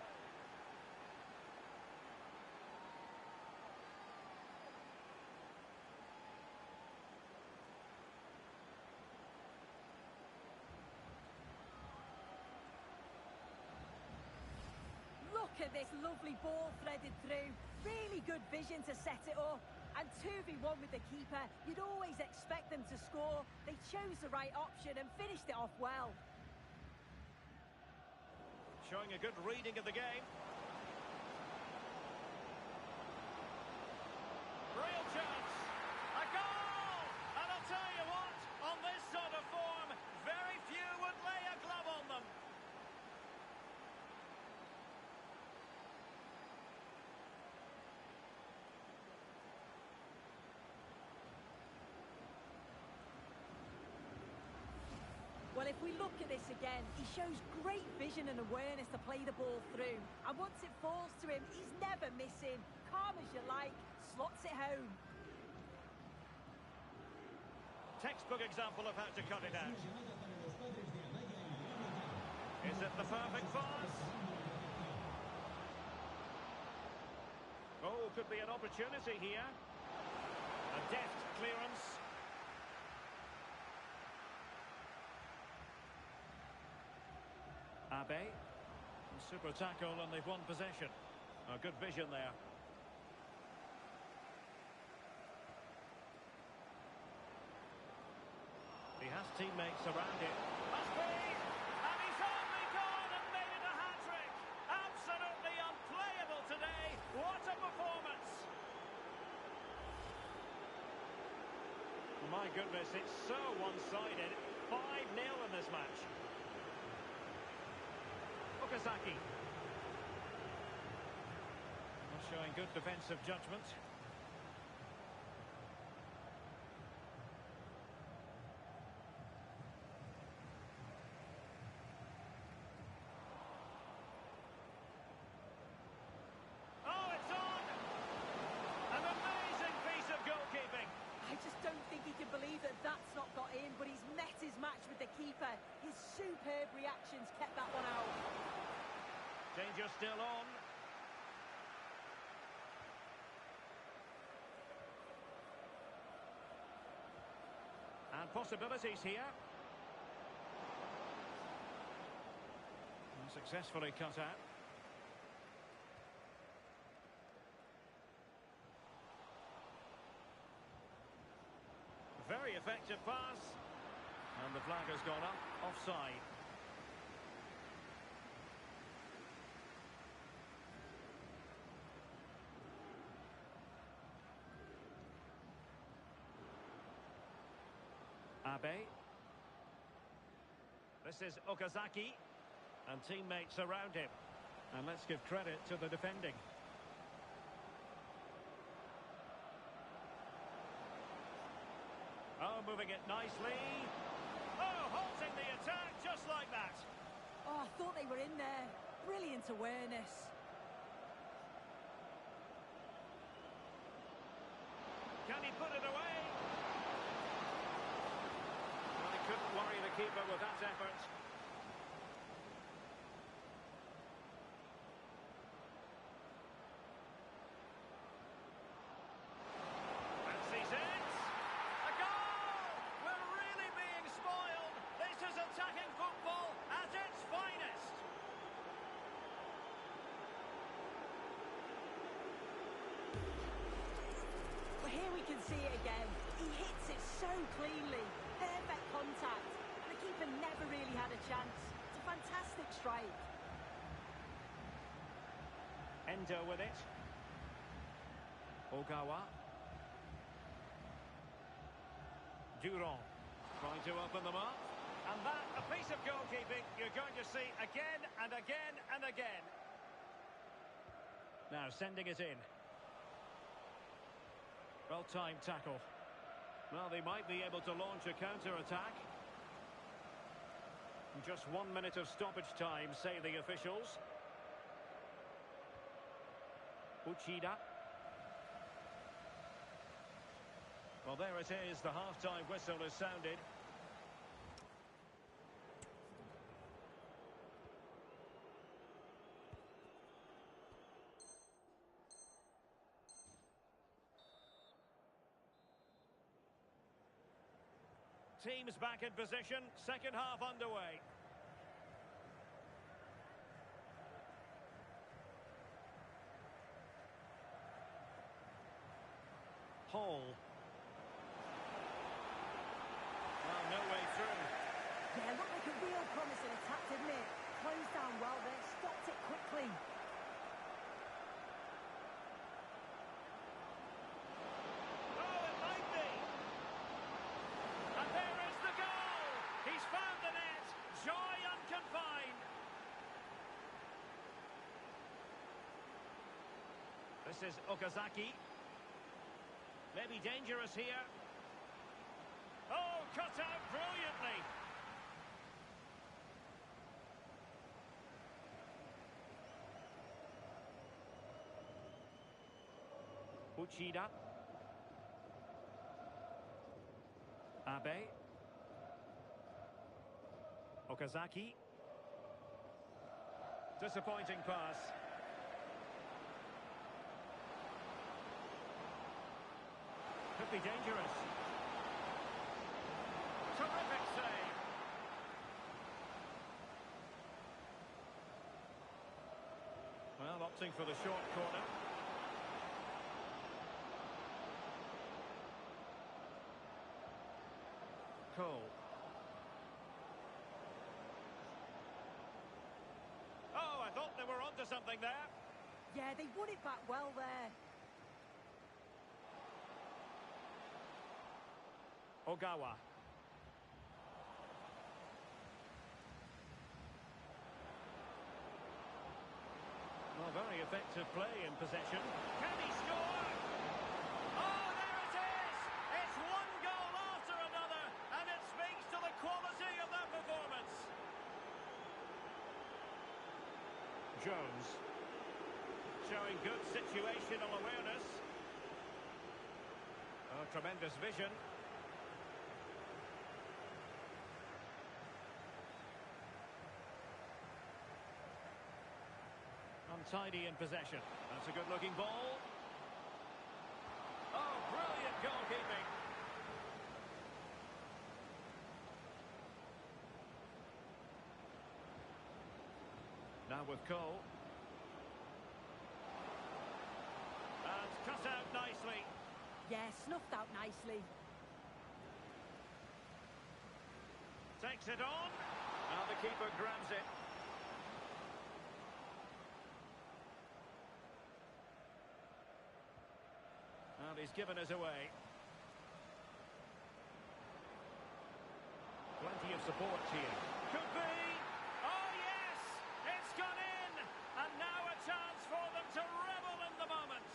Look at this lovely ball threaded through. Really good vision to set it up. And 2v1 with the keeper, you'd always expect them to score. They chose the right option and finished it off well. Showing a good reading of the game. Real chance. A goal! And I'll tell you what, on this sort of form, very few would lay a glove on them. Well, if we look at this again, he shows great vision and awareness to play the ball through. And once it falls to him, he's never missing. Calm as you like, slots it home. Textbook example of how to cut it out. Is it the perfect pass? Oh, could be an opportunity here. A deft clearance. Abe. Super tackle, and they've won possession. A good vision there. He has teammates around him. Must be! And he's only gone and made it a hat-trick! Absolutely unplayable today! What a performance! My goodness, it's so one-sided. 5-0 in this match. Okazaki. Showing good defensive judgment. Oh, it's on! An amazing piece of goalkeeping. I just don't think he can believe that that's not got in, but he's met his match with the keeper. His superb reactions kept that one out. Danger still on. And possibilities here. And successfully cut out. Very effective pass. And the flag has gone up. Offside. Abe. This is Okazaki. And teammates around him. And let's give credit to the defending. moving it nicely. Oh, halting the attack just like that. Oh, I thought they were in there. Brilliant awareness. Can he put it away? Well, he couldn't worry the keeper with that effort. Fancies it. A goal! We're really being spoiled. This is attacking football at its finest. Well, here we can see it again. He hits it so cleanly. Perfect contact. And the keeper never really had a chance. It's a fantastic strike. Endo with it. Ogawa. Durand trying to open them up. And that, a piece of goalkeeping you're going to see again and again and again. Now sending it in. Well-timed tackle. Well, they might be able to launch a counter-attack. Just 1 minute of stoppage time, say the officials. Uchida. Well, there it is. The half-time whistle is sounded. Teams back in position. Second half underway. Hall. Well, no way through. Yeah, looked like a real promising attack, didn't it? Closed down well there, stopped it quickly. Oh, it might be. And there is the goal. He's found the net. Joy unconfined. This is Okazaki. Maybe dangerous here. Oh, cut out brilliantly. Uchida. Abe. Okazaki. Disappointing pass. Could be dangerous. Terrific save. Well, opting for the short corner. Cole. Oh, I thought they were onto something there. Yeah, they won it back well there. Ogawa. Well, very effective play in possession. Can he score? Oh, there it is! It's one goal after another, and it speaks to the quality of that performance. Jones. Showing good situational awareness. Oh, tremendous vision. Untidy in possession. That's a good-looking ball. Oh, brilliant goalkeeping. Now with Cole. And cut out nicely. Yeah, snuffed out nicely. Takes it on. Now the keeper grabs it. And he's given us away. Plenty of support here. Could be. Oh, yes! It's gone in! And now a chance for them to revel in the moment.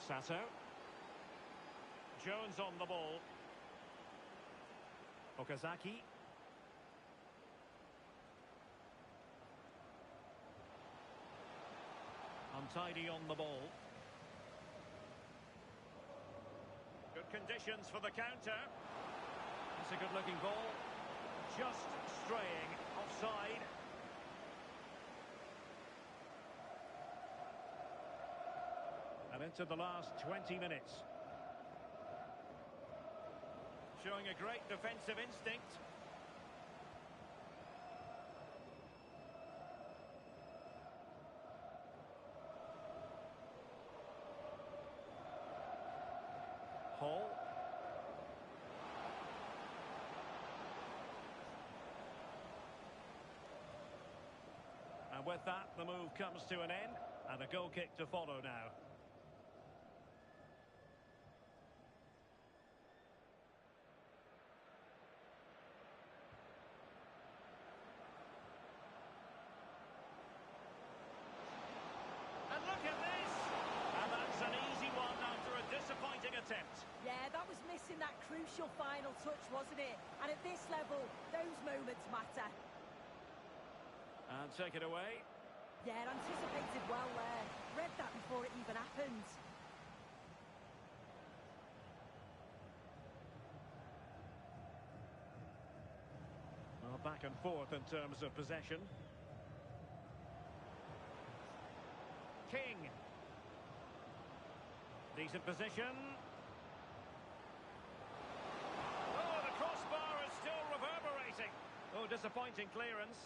Sato. Jones on the ball. Okazaki. Untidy on the ball. Good conditions for the counter. That's a good-looking ball. Just straying offside. And into the last 20 minutes. Showing a great defensive instinct. Hall. And with that, the move comes to an end, and a goal kick to follow now. And look at this! And that's an easy one after a disappointing attempt. Yeah, that was missing that crucial final touch, wasn't it? And at this level, those moments matter. And take it away. Yeah, anticipated well there. Read that before it even happened. Well, back and forth in terms of possession. King. Decent position. Oh, the crossbar is still reverberating. Oh, disappointing clearance.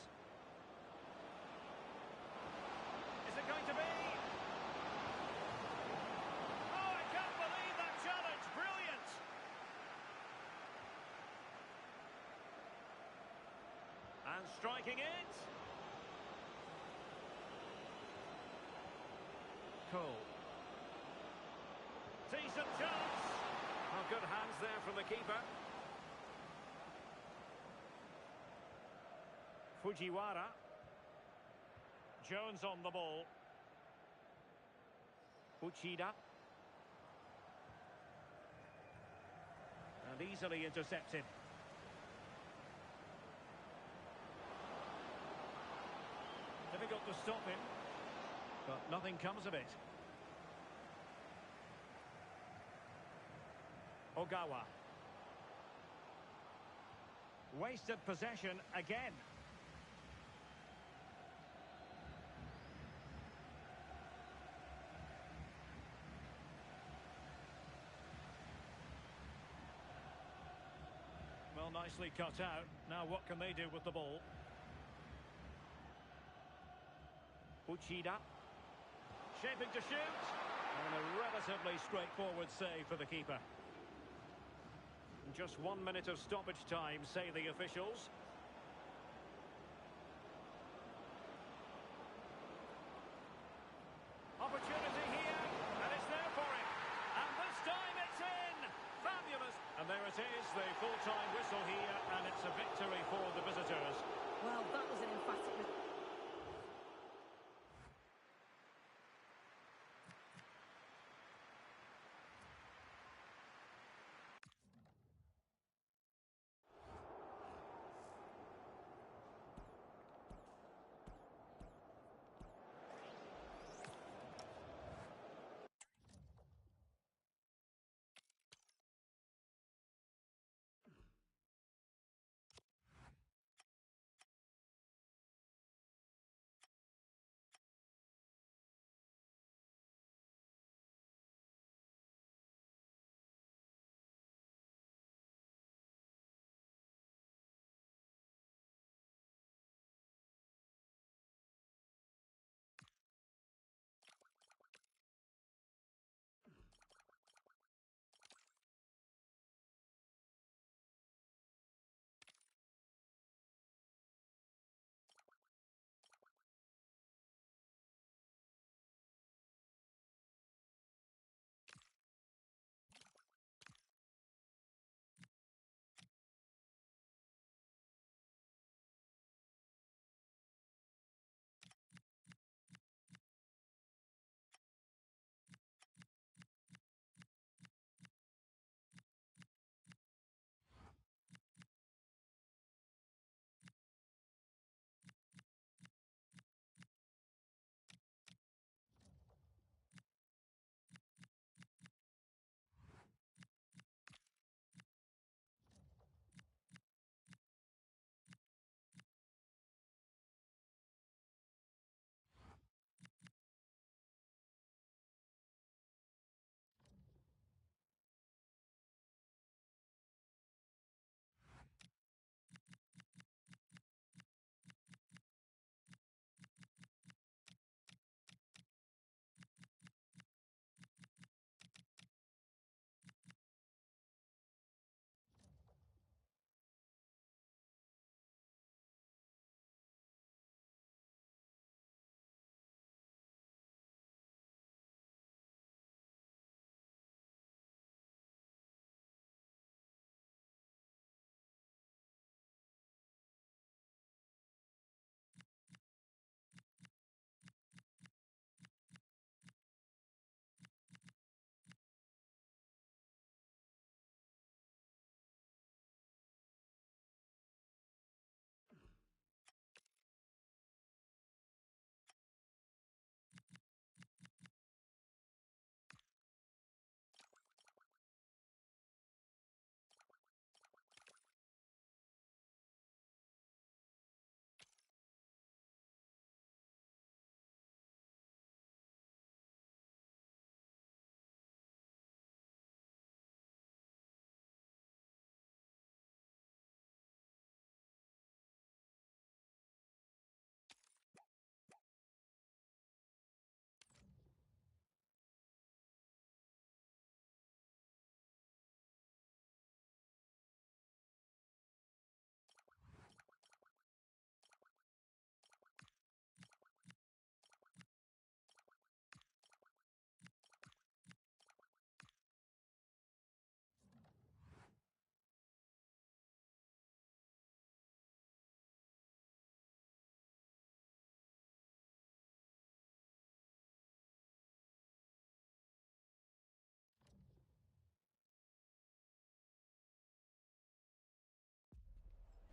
Is it going to be? Oh, I can't believe that challenge. Brilliant. And striking it. Cole. Decent chance. Oh, good hands there from the keeper. Fujiwara. Jones on the ball. Uchida. And easily intercepted. Difficult to stop him, but nothing comes of it. Ogawa. Wasted possession again. Well, nicely cut out. Now what can they do with the ball? Uchida. Shaping to shoot. And a relatively straightforward save for the keeper. Just 1 minute of stoppage time, say the officials. Opportunity here, and it's there for him. And this time it's in! Fabulous! And there it is, the full-time whistle here, and it's a victory for the visitors. Well, that was an emphatic...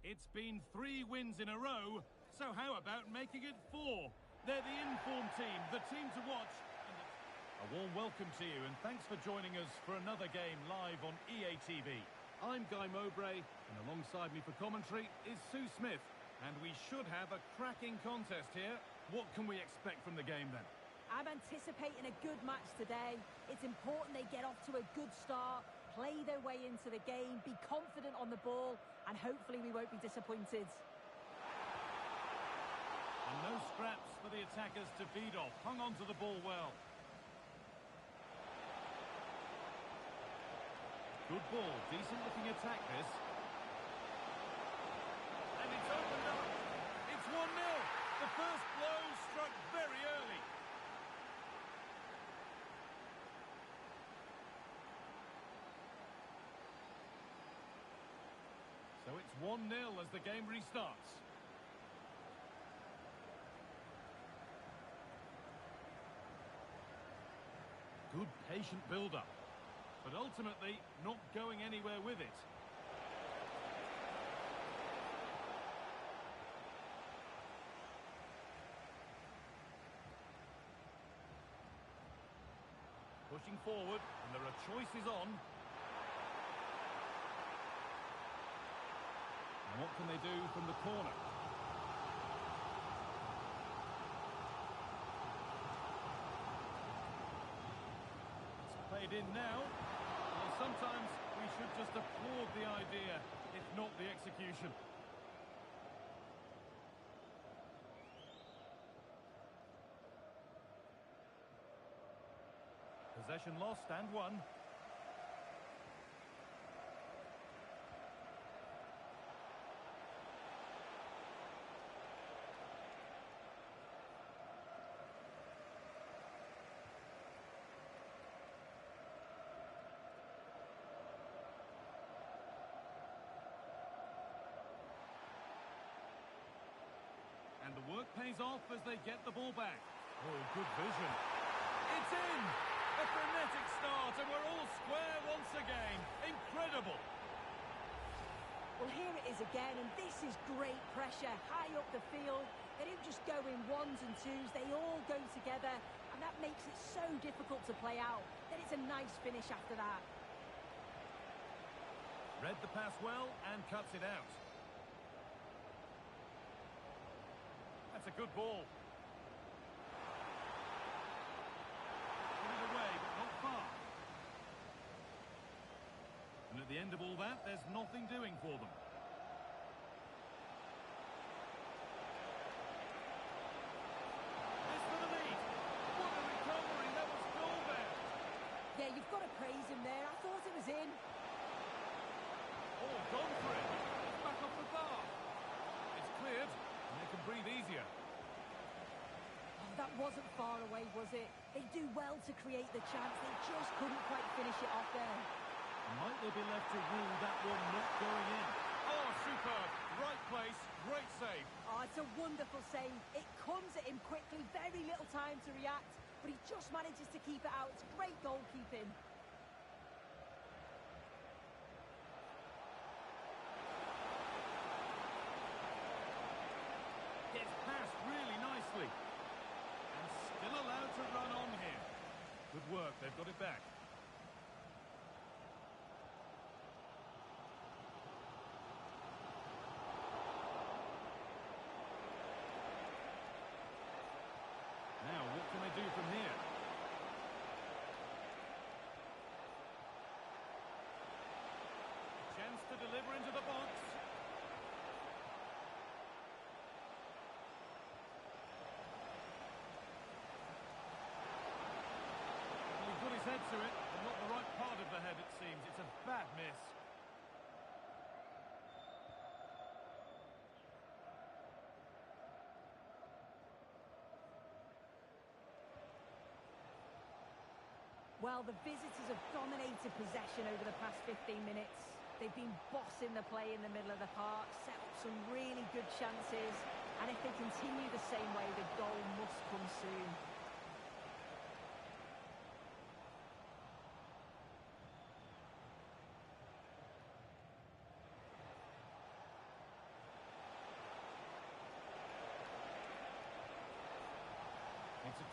It's been 3 wins in a row, so how about making it 4? They're the informed team, the team to watch. A warm welcome to you, and thanks for joining us for another game live on EA TV. I'm Guy Mowbray, and alongside me for commentary is Sue Smith, and we should have a cracking contest here. What can we expect from the game then? I'm anticipating a good match today. It's important they get off to a good start, play their way into the game, be confident on the ball, and hopefully we won't be disappointed. And no scraps for the attackers to feed off. Hung on to the ball well. Good ball, decent looking attack this. And it's opened up. It's 1-0. The first blow struck very early. So it's 1-0 as the game restarts. Good patient build-up, but ultimately not going anywhere with it. Pushing forward, and there are choices on. And what can they do from the corner? It's played in now. Well, sometimes we should just applaud the idea, if not the execution. Possession lost and won. And the work pays off as they get the ball back. Oh, good vision. It's in! A frenetic start, and we're all square once again. Incredible! Well, here it is again, and this is great pressure high up the field. They don't just go in ones and twos, they all go together, and that makes it so difficult to play out. Then it's a nice finish after that. Read the pass well and cuts it out. That's a good ball. Put it away, but not far. And at the end of all that, there's nothing doing for them. This for the lead. What a recovery. That was goal there. Yeah, you've got to praise him there. I thought it was in. Oh, gone for it. It's back off the bar. It's cleared, and they can breathe easier. Oh, that wasn't far away, was it? They do well to create the chance. They just couldn't quite finish it off there. Might they be left to rule that one not going in? Oh, superb. Right place, great save. Oh, it's a wonderful save. It comes at him quickly, very little time to react, but he just manages to keep it out. It's great goalkeeping. Gets past really nicely. And still allowed to run on here. Good work, they've got it back. Now, what can they do from here? Chance to deliver into the box. Well, he got his head to it, but not the right part of the head, it seems. It's a bad miss. Well, the visitors have dominated possession over the past 15 minutes. They've been bossing the play in the middle of the park, set up some really good chances, and if they continue the same way, the goal must come soon.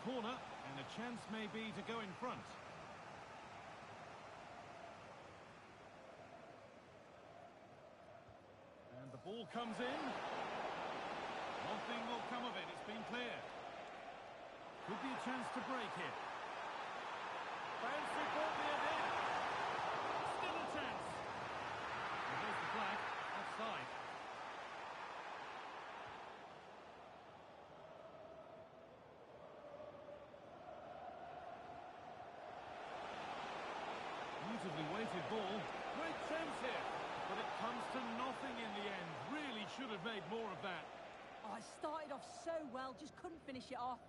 corner, and a chance may be to go in front. And the ball comes in. Nothing will come of it, it's been clear. Could be a chance to break here. Found superbly in. Still a chance. And there's the flag, offside. Beautifully weighted ball. Great chance here. But it comes to nothing in the end. Really should have made more of that. Oh, it started off so well, just couldn't finish it off.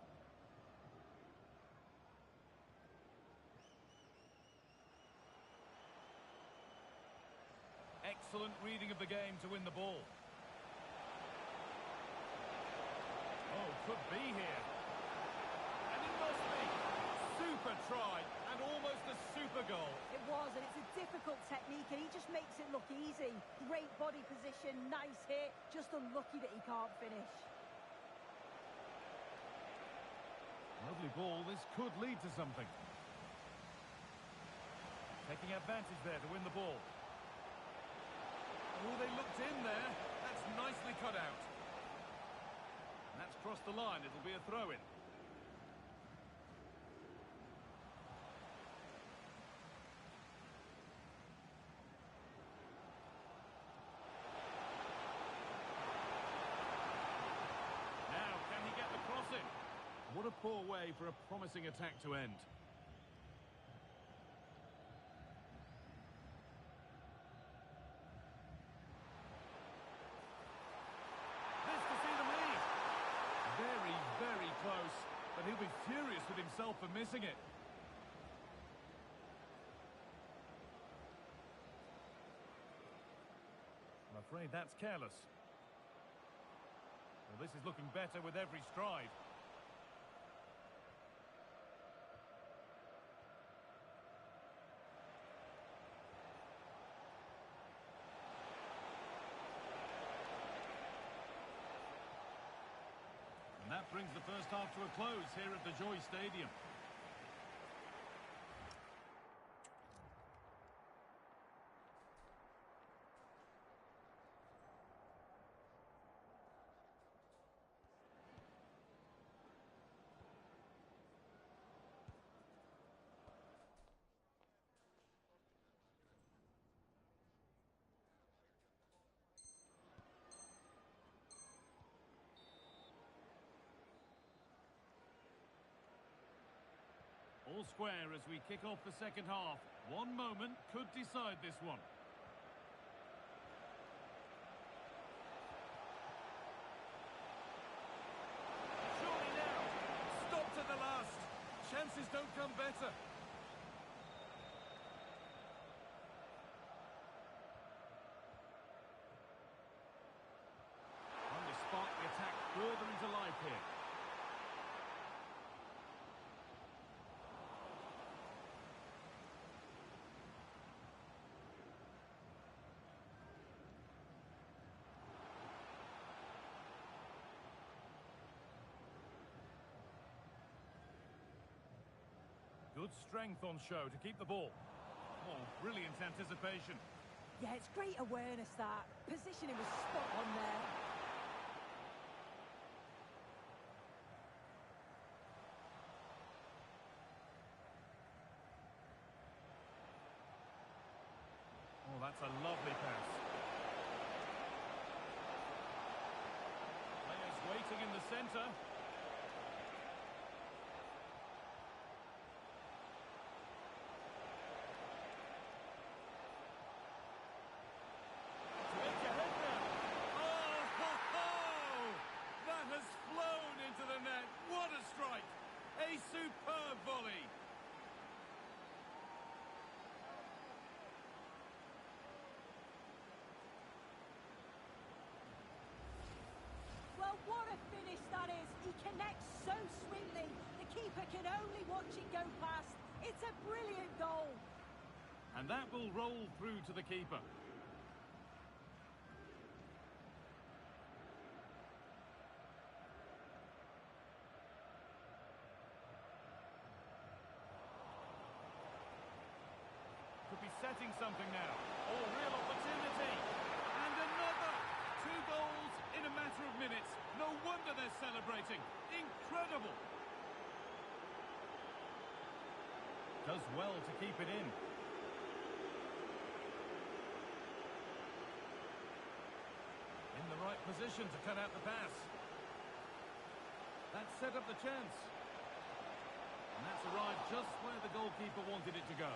Excellent reading of the game to win the ball. Oh, could be here. And it must be. Super try, and almost a super goal. It was, and it's a difficult technique, and he just makes it look easy. Great body position, nice hit, just unlucky that he can't finish. Lovely ball, this could lead to something. Taking advantage there to win the ball. Oh, they looked in there. That's nicely cut out. And that's crossed the line. It'll be a throw-in. Now, can he get the cross in? What a poor way for a promising attack to end. Very close, but he'll be furious with himself for missing it. I'm afraid that's careless. Well, this is looking better with every stride. And that brings the first half to a close here at the Joy Stadium. All square as we kick off the second half. One moment could decide this one. Surely now. Stopped at the last. Chances don't come better. And they spark the attack further into life here. Good strength on show to keep the ball. Oh, brilliant anticipation. Yeah, it's great awareness, that. Positioning was spot on there. Oh, that's a lovely pass. Players waiting in the centre. What a strike! A superb volley! Well, what a finish that is. He connects so sweetly. The keeper can only watch it go past. It's a brilliant goal. And that will roll through to the keeper. getting something now. Oh, real opportunity. And another. 2 goals in a matter of minutes. No wonder they're celebrating. Incredible. Does well to keep it in. In the right position to cut out the pass. That set up the chance. And that's arrived just where the goalkeeper wanted it to go.